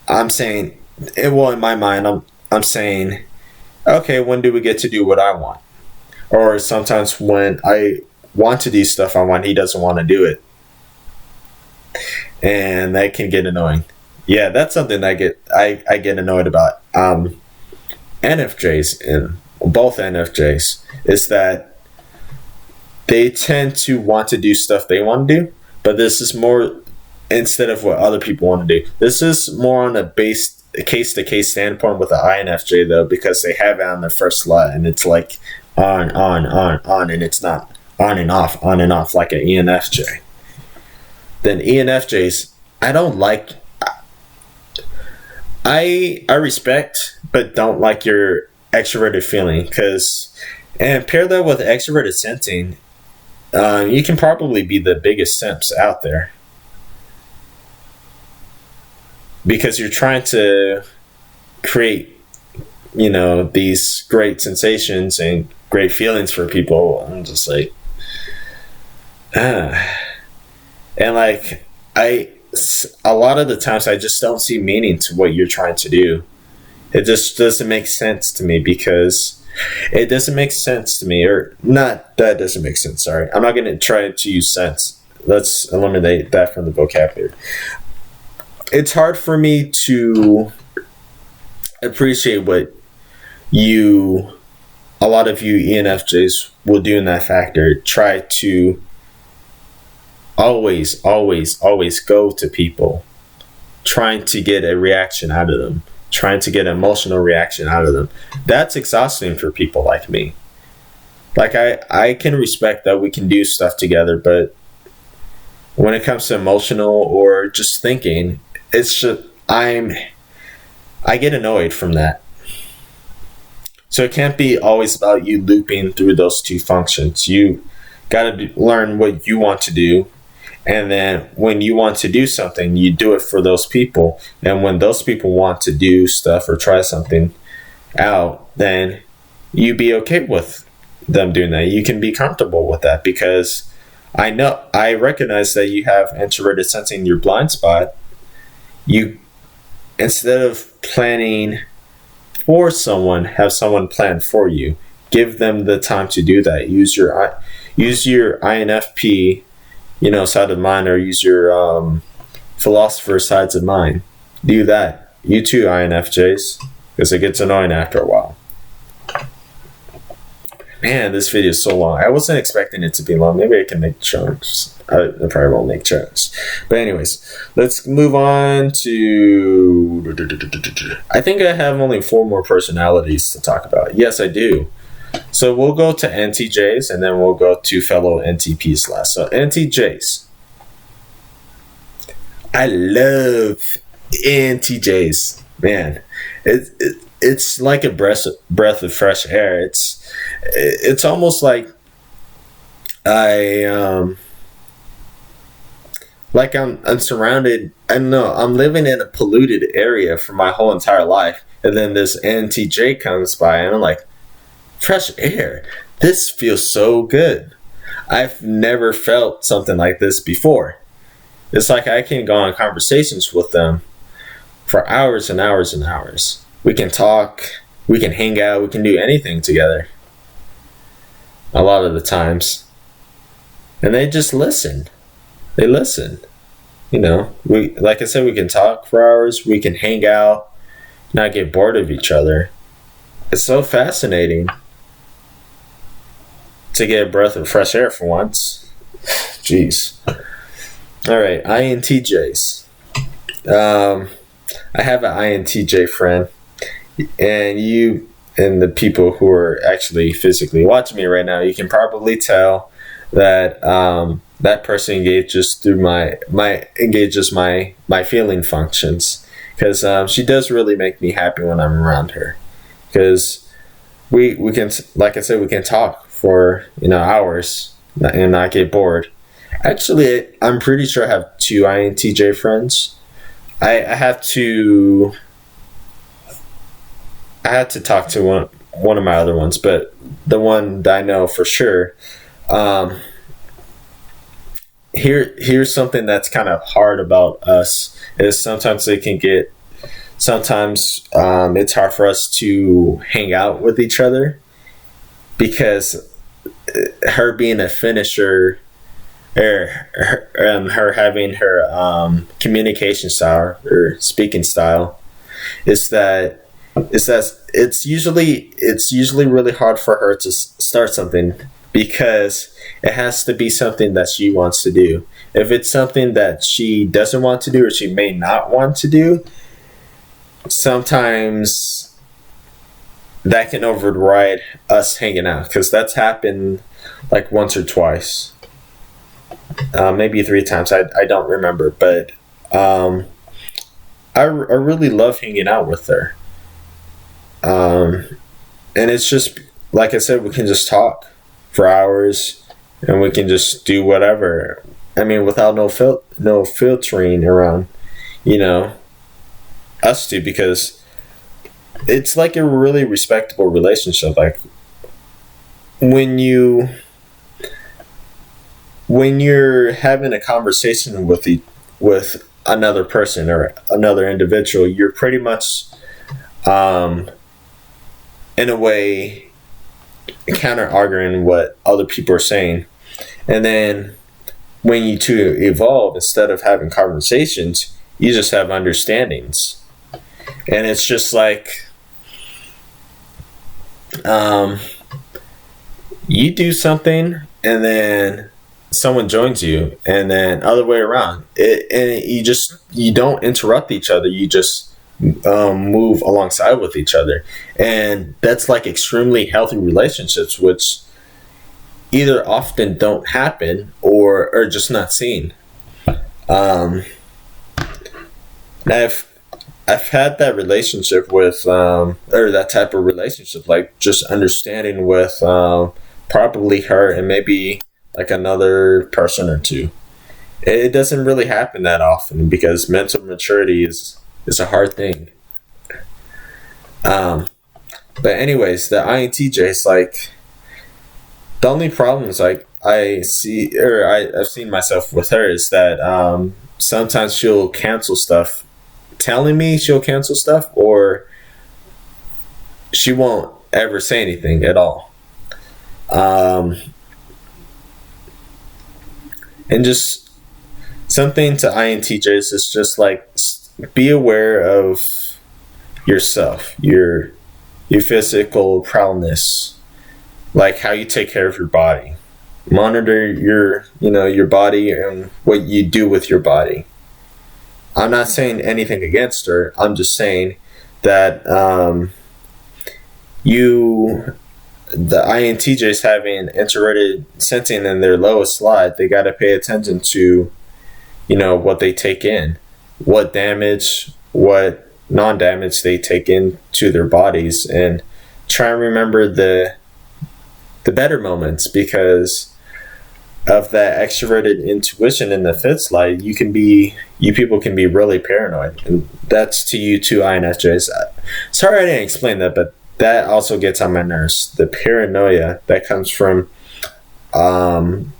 I'm saying, well, in my mind, I'm saying, okay, when do we get to do what I want? Or sometimes when I want to do stuff I want, he doesn't want to do it. And that can get annoying. Yeah, that's something I get annoyed about. NFJs, and both NFJs, is that they tend to want to do stuff they want to do, but this is more, instead of what other people want to do. This is more on a case-to-case standpoint with the INFJ, though, because they have it on their first slot, and it's like on, and it's not on and off like an ENFJ. Then ENFJs, I don't like. I respect, but don't like your extroverted feeling, and pair that with extroverted sensing, you can probably be the biggest simps out there, because you're trying to create, these great sensations and great feelings for people. I'm just like, and like, a lot of the times I just don't see meaning to what you're trying to do. It just doesn't make sense to me, because it doesn't make sense to me, or not, that doesn't make sense. Sorry. I'm not going to try to use sense. Let's eliminate that from the vocabulary. It's hard for me to appreciate what a lot of you ENFJs will do in that factor. Try to always go to people, trying to get a reaction out of them, trying to get an emotional reaction out of them. That's exhausting for people like me. Like, I can respect that we can do stuff together, but when it comes to emotional or just thinking, it's just, I get annoyed from that. So it can't be always about you looping through those two functions. You got to learn what you want to do. And then when you want to do something, you do it for those people. And when those people want to do stuff or try something out, then you be okay with them doing that. You can be comfortable with that, because I recognize that you have introverted sensing, your blind spot. You, instead of planning for someone, have someone plan for you. Give them the time to do that. Use use your INFP, side of mind, or use your philosopher sides of mind. Do that. You too, INFJs, because it gets annoying after a while. Man, this video is so long. I wasn't expecting it to be long. Maybe I can make chunks. I probably won't make chunks. But anyways, let's move on to... I think I have only 4 more personalities to talk about. Yes, I do. So we'll go to NTJs, and then we'll go to fellow NTPs last. So NTJs. I love NTJs. Man, it's like a breath of fresh air. It's almost like I'm surrounded. I don't know. I'm living in a polluted area for my whole entire life, and then this NTJ comes by, and I'm like, fresh air. This feels so good. I've never felt something like this before. It's like I can go on conversations with them for hours and hours and hours. We can talk, we can hang out, we can do anything together. A lot of the times. And they just listen. They listen. Like I said, we can talk for hours, we can hang out, not get bored of each other. It's so fascinating to get a breath of fresh air for once. Jeez. Alright, INTJs. I have an INTJ friend, and you and the people who are actually physically watching me right now, you can probably tell that that person engages through my feeling functions, because she does really make me happy when I'm around her, because we can, like I said, we can talk for hours and not get bored. Actually, I'm pretty sure I have 2 INTJ friends. I have to talk to one of my other ones, but the one that I know for sure. Here's something that's kind of hard about us, is sometimes it's hard for us to hang out with each other, because her being a finisher, her having her communication style or speaking style, is that it's usually really hard for her to start something, because it has to be something that she wants to do. If it's something that she doesn't want to do, or she may not want to do, sometimes that can override us hanging out, because that's happened like once or twice, maybe 3 times. I don't remember, but I really love hanging out with her. And it's just, like I said, we can just talk for hours, and we can just do whatever. I mean, without no filtering around, us two, because it's like a really respectable relationship. Like when you're having a conversation with another person or another individual, you're pretty much in a way counter arguing what other people are saying. And then when you two evolve, instead of having conversations, you just have understandings. And it's just like you do something, and then someone joins you, and then other way around. You don't interrupt each other. You just move alongside with each other, and that's like extremely healthy relationships, which either often don't happen or are just not seen. I've had that relationship with or that type of relationship, like just understanding with probably her and maybe like another person or two. It doesn't really happen that often, because mental maturity is a hard thing. But anyways, the INTJ is like, the only problems like I've seen myself with her is that sometimes she'll cancel stuff, telling me she'll cancel stuff, or she won't ever say anything at all. And just something to INTJs is just like be aware of yourself, your physical prowess, like how you take care of your body. Monitor your body and what you do with your body. I'm not saying anything against her. I'm just saying that the INTJs having introverted sensing in their lowest slot, they got to pay attention to, what they take in, what damage, what non-damage they take into their bodies, and try and remember the better moments, because of that extroverted intuition in the fifth slide, you people can be really paranoid, and that's to you too, INFJs. Sorry I didn't explain that, but that also gets on my nerves. The paranoia that comes from IJs,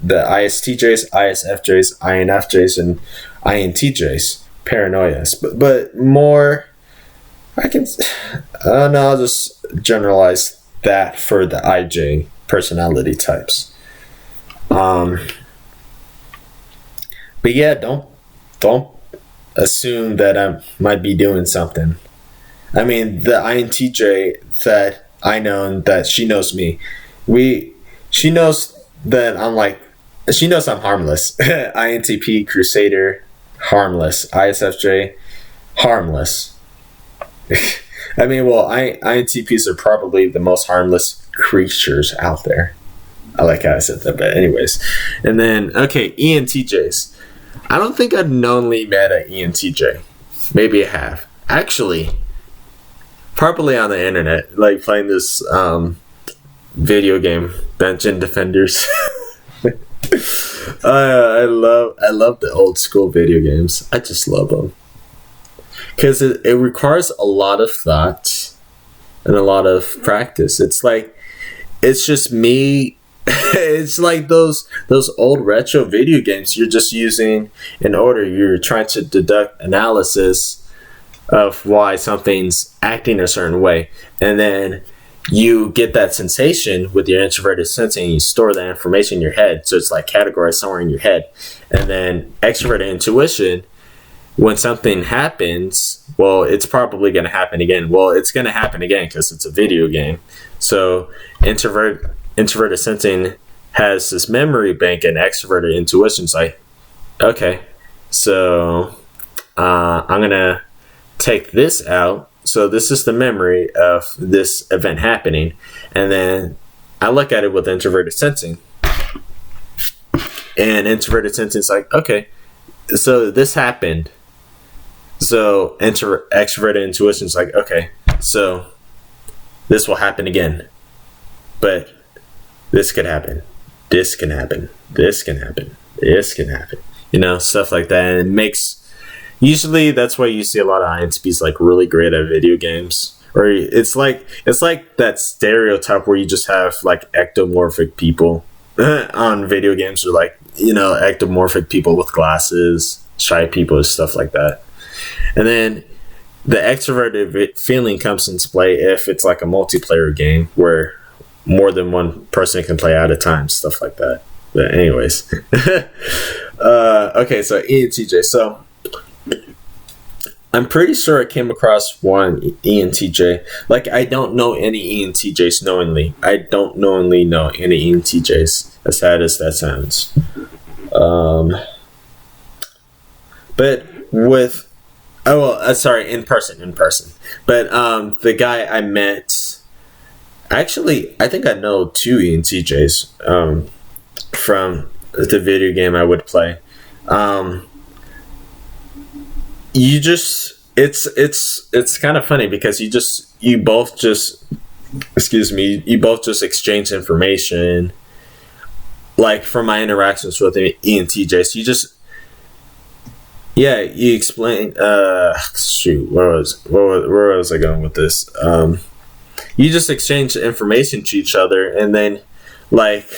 the ISTJs, ISFJs, INFJs, and INTJs. Paranoia, but more. I'll just generalize that for the IJ personality types. But yeah, don't assume that I might be doing something. I mean, the INTJ that I know and that she knows me, she knows that she knows I'm harmless. INTP, Crusader, harmless. ISFJ, harmless. I mean, well, INTPs are probably the most harmless creatures out there. I like how I said that, but anyways. And then, okay, ENTJs. I don't think I've knowingly met an ENTJ. Maybe I have. Actually, probably on the internet, like playing this video game, Dungeon Defenders. I love the old school video games. I just love them. Because it requires a lot of thought and a lot of practice. It's just me. It's like those old retro video games you're just using in order. You're trying to deduct analysis of why something's acting a certain way. And then you get that sensation with your introverted sensing, and you store that information in your head. So it's like categorized somewhere in your head. And then extroverted intuition, when something happens, well, it's probably going to happen again. Well, it's going to happen again because it's a video game. So introverted sensing has this memory bank, and extroverted intuition's like, okay, so I'm going to take this out. So this is the memory of this event happening. And then I look at it with introverted sensing. And introverted sensing is like, okay, so this happened. So extroverted intuition is like, okay, so this will happen again. But this could happen. This can happen. This can happen. This can happen. Stuff like that. And it makes... Usually that's why you see a lot of INTPs like really great at video games. Or it's like that stereotype where you just have like ectomorphic people on video games, or like, ectomorphic people with glasses, shy people, and stuff like that. And then the extroverted feeling comes into play if it's like a multiplayer game where more than one person can play at a time, stuff like that. But anyways. Okay, so ENTJ. So I'm pretty sure I came across one ENTJ. Like, I don't know any ENTJs knowingly. I don't knowingly know any ENTJs, as sad as that sounds. But with... sorry, in person. But the guy I met... Actually, I think I know two ENTJs from the video game I would play. It's kind of funny because you both just exchange information. Like, from my interactions with ENTJs, you explain. Where was I going with this? You just exchange information to each other, and then like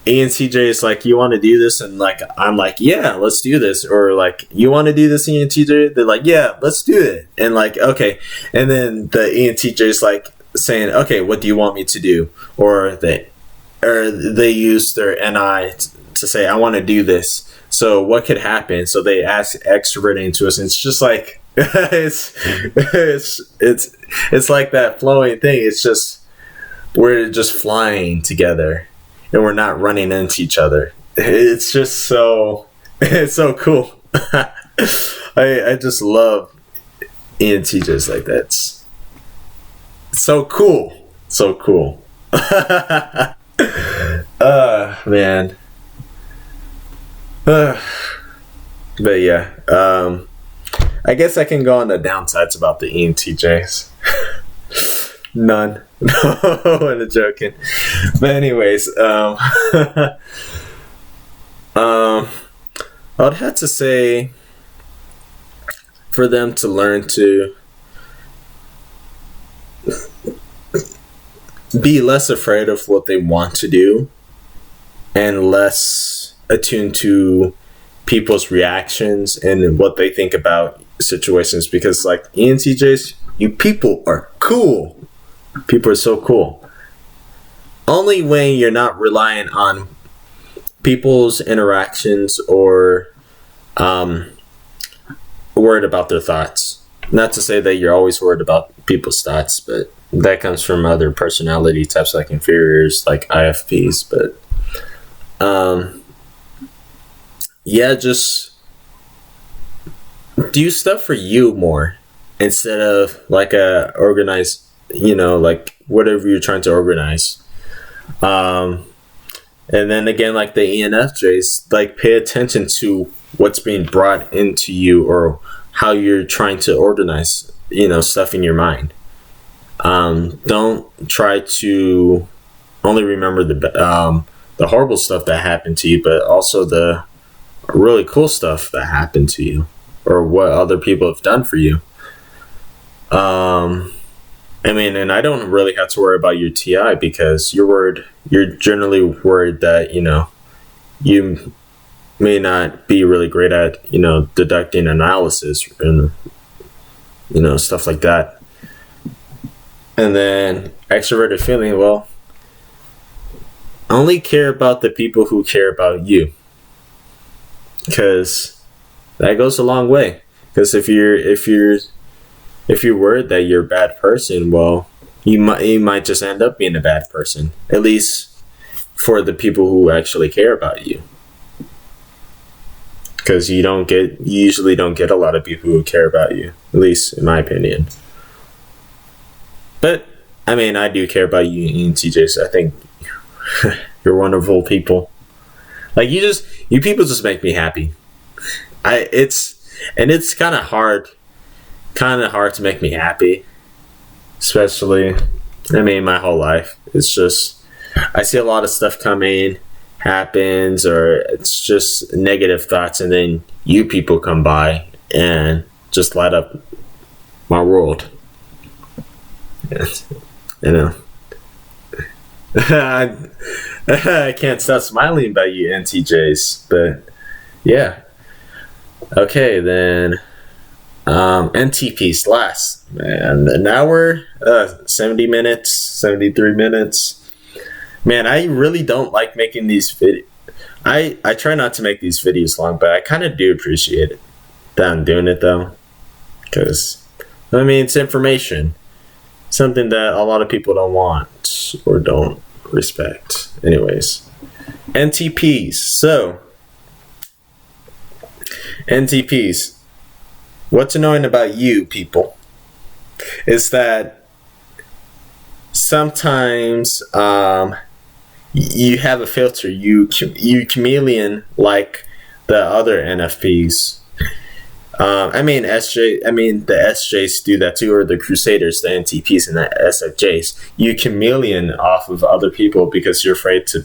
ENTJ is like, you want to do this? And like, I'm like, yeah, let's do this. Or like, you want to do this, ENTJ? They're like, yeah, let's do it. And like, okay. And then the ENTJ is like saying, okay, what do you want me to do? Or the or they use their NI to say, I want to do this. So what could happen? So they ask extrovert into us, and it's just like it's like that flowing thing. It's just we're just flying together, and we're not running into each other. It's just it's so cool. I just love ENTJs like that. It's so cool. So cool. Man. But yeah, I guess I can go on the downsides about the ENTJs. None. No, I'm joking. But anyways, I would have to say for them to learn to be less afraid of what they want to do and less attuned to people's reactions and what they think about situations, because like ENTJs, you people are cool. People are so cool. Only when you're not relying on people's interactions or worried about their thoughts. Not to say that you're always worried about people's thoughts, but that comes from other personality types like inferiors, like IFPs. But yeah, just do stuff for you more instead of like a organized, like whatever you're trying to organize. And then again, like the ENFJs, like pay attention to what's being brought into you or how you're trying to organize, stuff in your mind. Don't try to only remember the horrible stuff that happened to you, but also the really cool stuff that happened to you or what other people have done for you. And I don't really have to worry about your TI because you're generally worried that, you may not be really great at, deducting analysis and, stuff like that. And then extroverted feeling, well, only care about the people who care about you. Because that goes a long way. Because if you're worried that you're a bad person, well, you might just end up being a bad person. At least for the people who actually care about you. Because you usually don't get a lot of people who care about you. At least in my opinion. But I do care about you, ENTJs. I think you're wonderful people. Like you people just make me happy. It's kind of hard to make me happy, especially my whole life. It's just I see a lot of stuff coming, happens, or it's just negative thoughts, and then you people come by and just light up my world. I can't stop smiling about you NTJs, but yeah. Okay, then NTPs last, man, an hour, 70 minutes, 73 minutes. Man, I really don't like making these videos. I try not to make these videos long, but I kind of do appreciate it that I'm doing it though, because it's information, something that a lot of people don't want or don't respect. Anyways, NTPs. So NTPs, what's annoying about you people is that sometimes you have a filter, you chameleon like the other NFPs. The SJs do that too, or the Crusaders, the NTPs and the SFJs. You chameleon off of other people because you're afraid to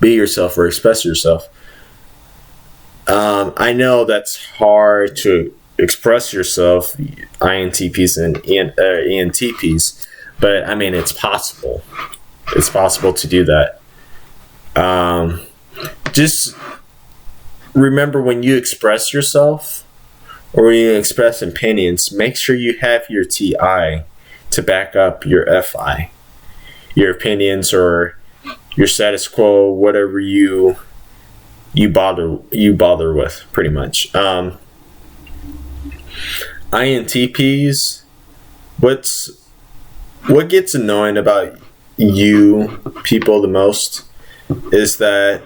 be yourself or express yourself. I know that's hard to express yourself, INTPs and ENTPs, but it's possible. It's possible to do that. Just remember, when you express yourself or when you express opinions, make sure you have your TI to back up your FI, your opinions or your status quo, whatever you bother with, pretty much. INTPs, what gets annoying about you people the most is that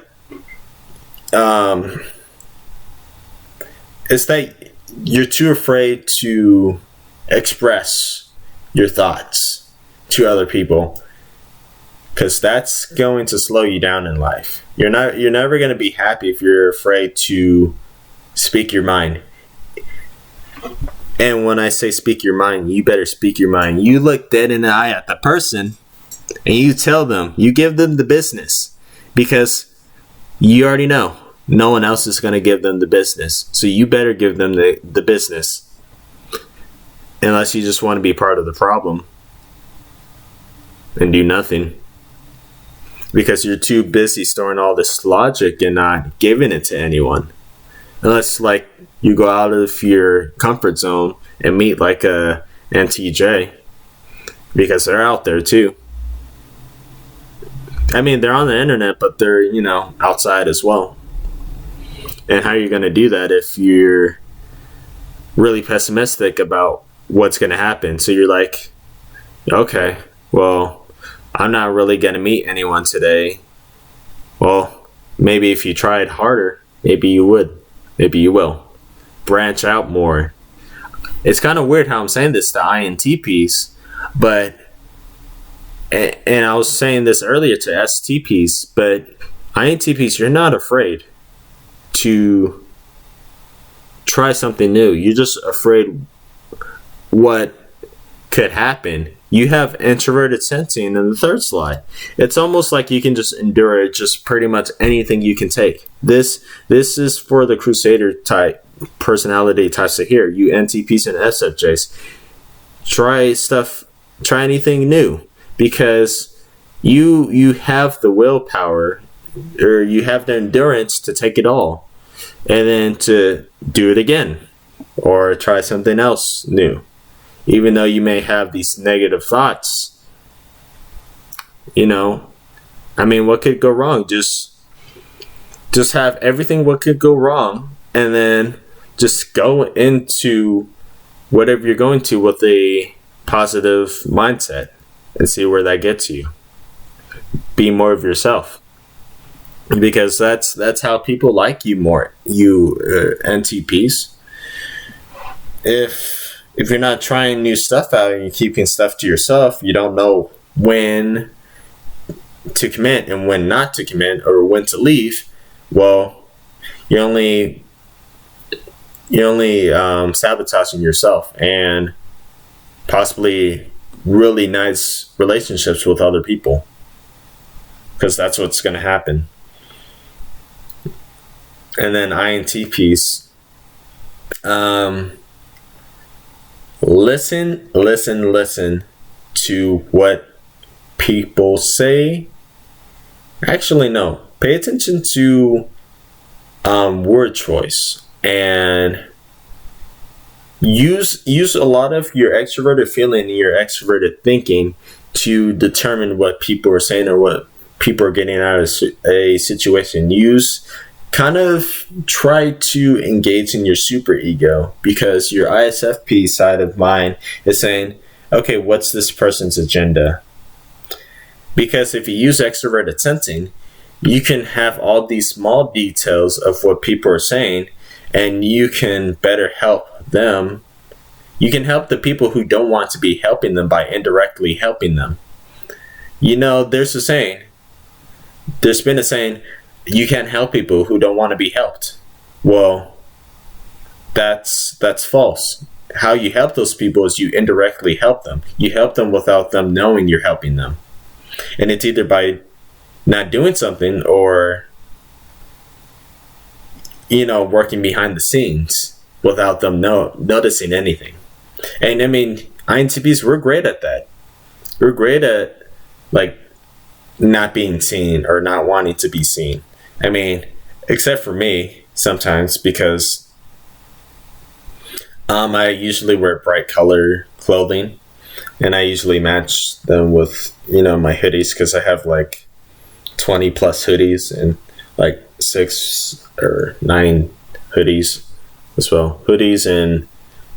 you're too afraid to express your thoughts to other people, because that's going to slow you down in life. You're never going to be happy if you're afraid to speak your mind. And when I say speak your mind, you better speak your mind. You look dead in the eye at the person and you tell them, you give them the business, because you already know no one else is going to give them the business. So you better give them the business, unless you just want to be part of the problem and do nothing, because you're too busy storing all this logic and not giving it to anyone. Unless, like, you go out of your comfort zone and meet like a NTJ, because they're out there too. I mean, they're on the internet, but they're, outside as well. And how are you going to do that if you're really pessimistic about what's going to happen? So you're like, okay, well, I'm not really going to meet anyone today. Well, maybe if you tried harder, maybe you would. Maybe you will. Branch out more. It's kind of weird how I'm saying this to INTPs, but, and I was saying this earlier to STPs, but INTPs, you're not afraid to try something new. You're just afraid what could happen. You have introverted sensing in the third slot. It's almost like you can just endure just pretty much anything you can take. This is for the Crusader type personality types to hear. You NTPs and SFJs, try anything new, because you have the willpower, or you have the endurance to take it all, and then to do it again or try something else new. Even though you may have these negative thoughts, I mean, what could go wrong? Just have everything what could go wrong, and then just go into whatever you're going to with a positive mindset and see where that gets you. Be more of yourself, because that's how people like you more, you NTPs. If you're not trying new stuff out and you're keeping stuff to yourself, you don't know when to commit and when not to commit, or when to leave. Well, you're only sabotaging yourself and possibly really nice relationships with other people, because that's what's going to happen. And then INTPs, listen to what people say. Actually, no. Pay attention to word choice, and use a lot of your extroverted feeling and your extroverted thinking to determine what people are saying or what people are getting out of a situation. Try to engage in your super ego, because your ISFP side of mind is saying, okay, what's this person's agenda? Because if you use extroverted sensing, you can have all these small details of what people are saying, and you can better help them. You can help the people who don't want to be helping them by indirectly helping them. There's been a saying, you can't help people who don't want to be helped. Well, that's false. How you help those people is you indirectly help them. You help them without them knowing you're helping them. And it's either by not doing something or, working behind the scenes without them noticing anything. And I mean, INTPs, we're great at that. We're great at, not being seen or not wanting to be seen. I mean, except for me sometimes, because I usually wear bright color clothing, and I usually match them with, my hoodies, because I have 20 plus hoodies and like 6 or 9 hoodies as well. Hoodies and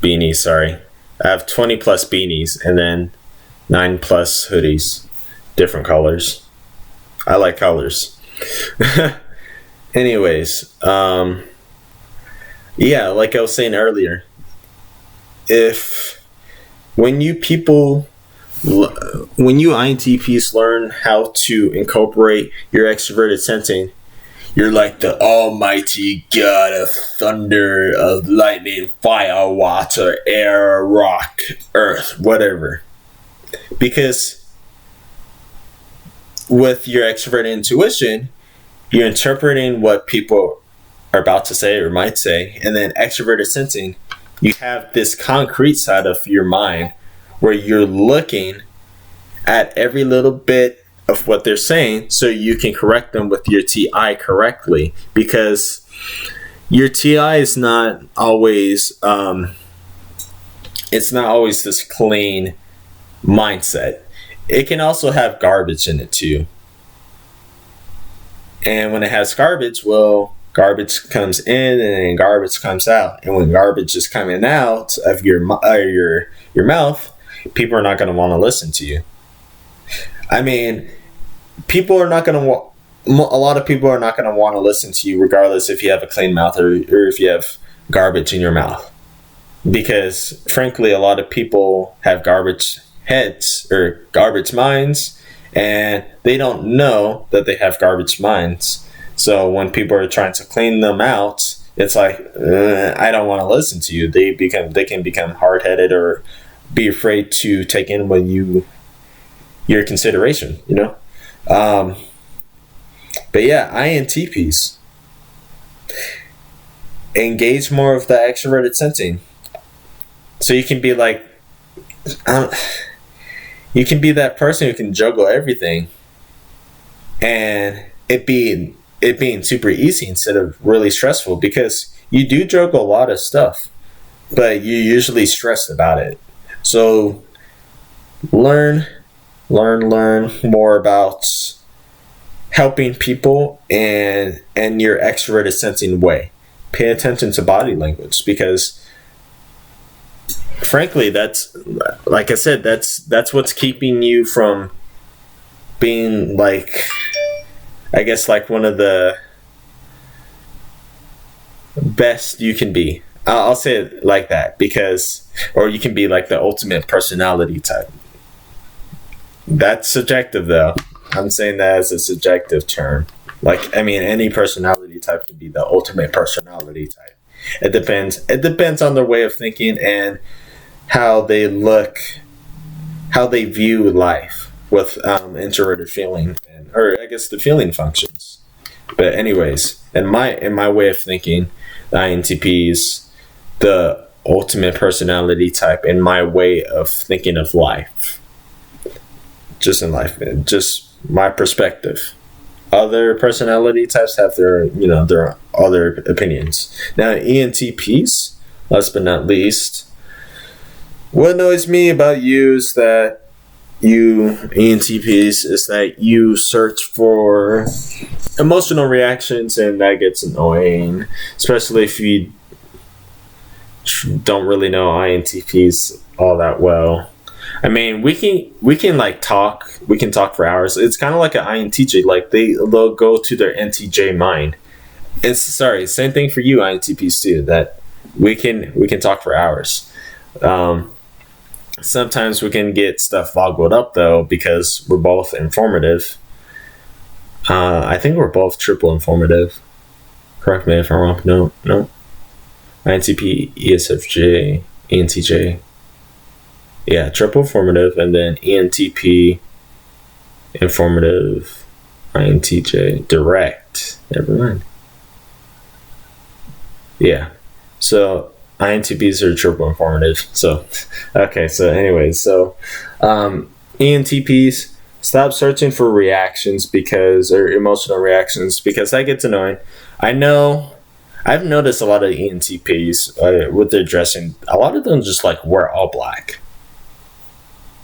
beanies, sorry. I have 20 plus beanies and then 9 plus hoodies. Different colors. I like colors. Anyways, yeah, like I was saying earlier, when you INTPs learn how to incorporate your extroverted sensing, you're like the almighty god of thunder, of lightning, fire, water, air, rock, earth, whatever. Because with your extroverted intuition, you're interpreting what people are about to say or might say, and then extroverted sensing, you have this concrete side of your mind where you're looking at every little bit of what they're saying so you can correct them with your TI correctly, because your TI is not always it's not always this clean mindset. It can also have garbage in it too. And when it has garbage, well, garbage comes in and then garbage comes out. And when garbage is coming out of your mouth, people are not going to want to listen to you. I mean, people are not going to a lot of people are not going to want to listen to you regardless if you have a clean mouth or if you have garbage in your mouth. Because frankly, a lot of people have garbage heads or garbage minds, and they don't know that they have garbage minds. So when people are trying to clean them out, it's like, I don't want to listen to you. They can become hard-headed or be afraid to take in what your consideration, you know. But yeah, INTPs engage more of the extroverted sensing. So you can be like, you can be that person who can juggle everything, and it being super easy instead of really stressful, because you do juggle a lot of stuff, but you're usually stressed about it. So learn more about helping people and your extroverted sensing way. Pay attention to body language, because frankly, that's, like I said, that's what's keeping you from being like, I guess, like one of the best you can be. I'll say it like that, because, or you can be like the ultimate personality type. That's subjective though. I'm saying that as a subjective term. Like, I mean, any personality type can be the ultimate personality type. It depends on their way of thinking and how they look, how they view life with introverted feeling, or I guess the feeling functions. But anyways, in my way of thinking, the INTP is the ultimate personality type in my way of thinking of life. Just in life, just my perspective. Other personality types have their other opinions. Now, ENTPs, last but not least, what annoys me about you is that you ENTPs is that you search for emotional reactions, and that gets annoying, especially if you don't really know INTPs all that well. I mean, we can like talk. We can talk for hours. It's kind of like an INTJ. Like they'll go to their NTJ mind. Same thing for you INTPs too. That we can talk for hours. Sometimes we can get stuff boggled up though, because we're both informative. I think we're both triple informative. Correct me if I'm wrong. No. INTP, ESFJ, ENTJ. Yeah, triple informative, and then ENTP, informative, INTJ, direct. Never mind. Yeah. So INTPs are triple informative. So, okay. So anyways, ENTPs, stop searching for reactions or emotional reactions, because that gets annoying. I know, I've noticed a lot of ENTPs with their dressing, a lot of them just like wear all black.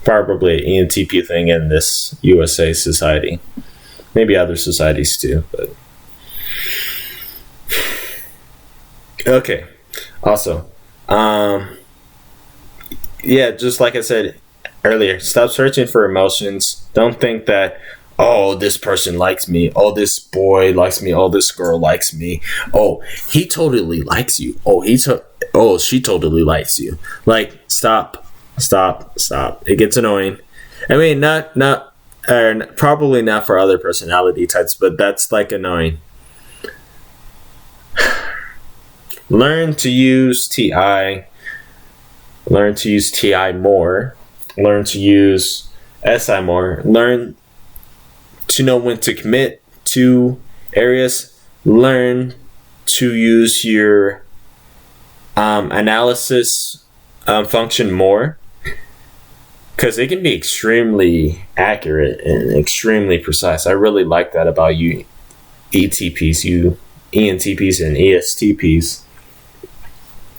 Probably an ENTP thing in this USA society. Maybe other societies too, but okay. Also, yeah, just like I said earlier, stop searching for emotions. Don't think that, oh, this person likes me. Oh, this boy likes me. Oh, this girl likes me. Oh, he totally likes you. Oh, she totally likes you. Like, stop. It gets annoying. I mean, probably not for other personality types, but that's like annoying. Learn to use TI. Learn to use TI more. Learn to use SI more. Learn to know when to commit to areas. Learn to use your analysis function more, because it can be extremely accurate and extremely precise. I really like that about you ETPs, you ENTPs and ESTPs,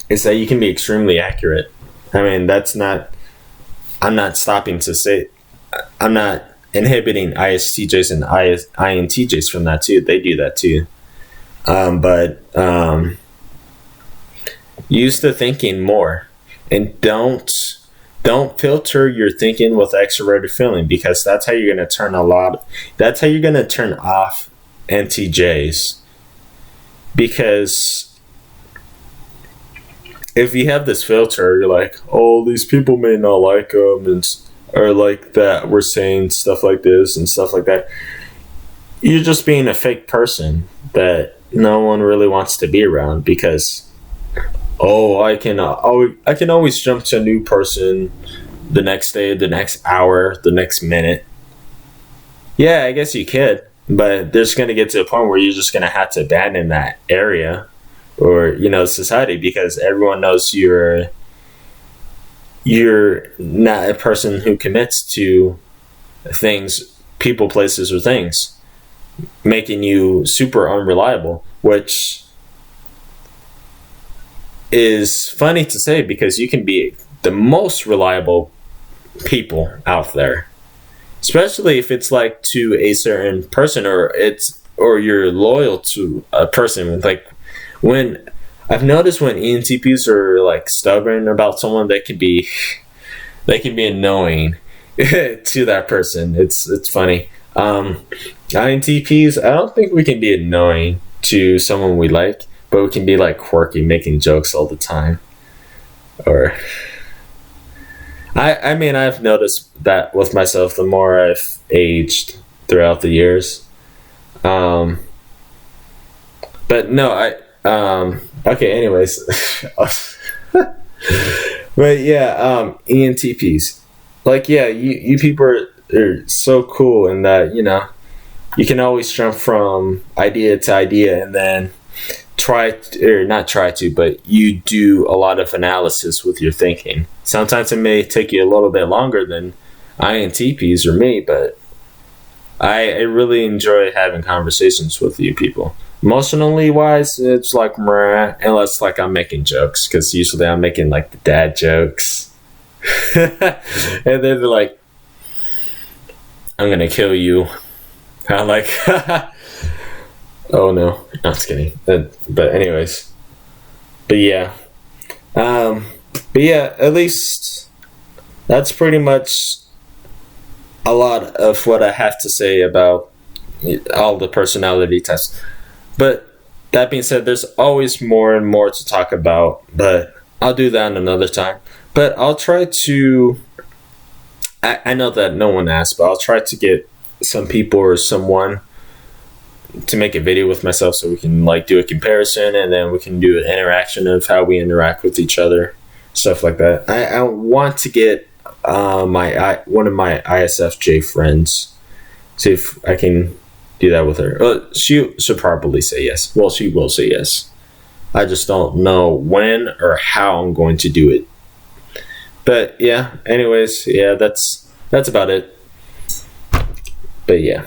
is that you can be extremely accurate. I mean, I'm not stopping to say, I'm not inhibiting ISTJs and INTJs from that too. They do that too. But use the thinking more, and don't filter your thinking with extroverted feeling, because that's how you're going to turn off NTJs. Because if you have this filter, you're like, oh, these people may not like them, or like that we're saying stuff like this and stuff like that. You're just being a fake person that no one really wants to be around, because I can always jump to a new person the next day, the next hour, the next minute. Yeah, I guess you could, but there's going to get to a point where you're just going to have to abandon that area, or society, because everyone knows you're not a person who commits to things, people, places, or things, making you super unreliable, which is funny to say, because you can be the most reliable people out there, especially if it's like to a certain person, or you're loyal to a person. Like, when I've noticed when ENTPs are like stubborn about someone, they can be annoying to that person. It's funny. INTPs, I don't think we can be annoying to someone we like, but we can be like quirky, making jokes all the time. Or I mean, I've noticed that with myself the more I've aged throughout the years. But no, okay, anyways. But yeah, ENTPs. Like, yeah, you people are so cool in that, you can always jump from idea to idea, and then but you do a lot of analysis with your thinking. Sometimes it may take you a little bit longer than INTPs or me, but I really enjoy having conversations with you people. Emotionally wise, it's like, unless like I'm making jokes, because usually I'm making like the dad jokes. And then they're like, I'm gonna kill you. I'm like, oh no, just kidding. But anyways, but yeah, at least that's pretty much a lot of what I have to say about all the personality tests. But that being said, there's always more and more to talk about, but I'll do that another time. But I'll try to, I know that no one asked, but I'll try to get some people or someone to make a video with myself, so we can like do a comparison, and then we can do an interaction of how we interact with each other, stuff like that. I want to get one of my ISFJ friends, see if I can do that with her. She should probably say yes. Well, she will say yes. I just don't know when or how I'm going to do it. But yeah, anyways, yeah, that's about it. But yeah.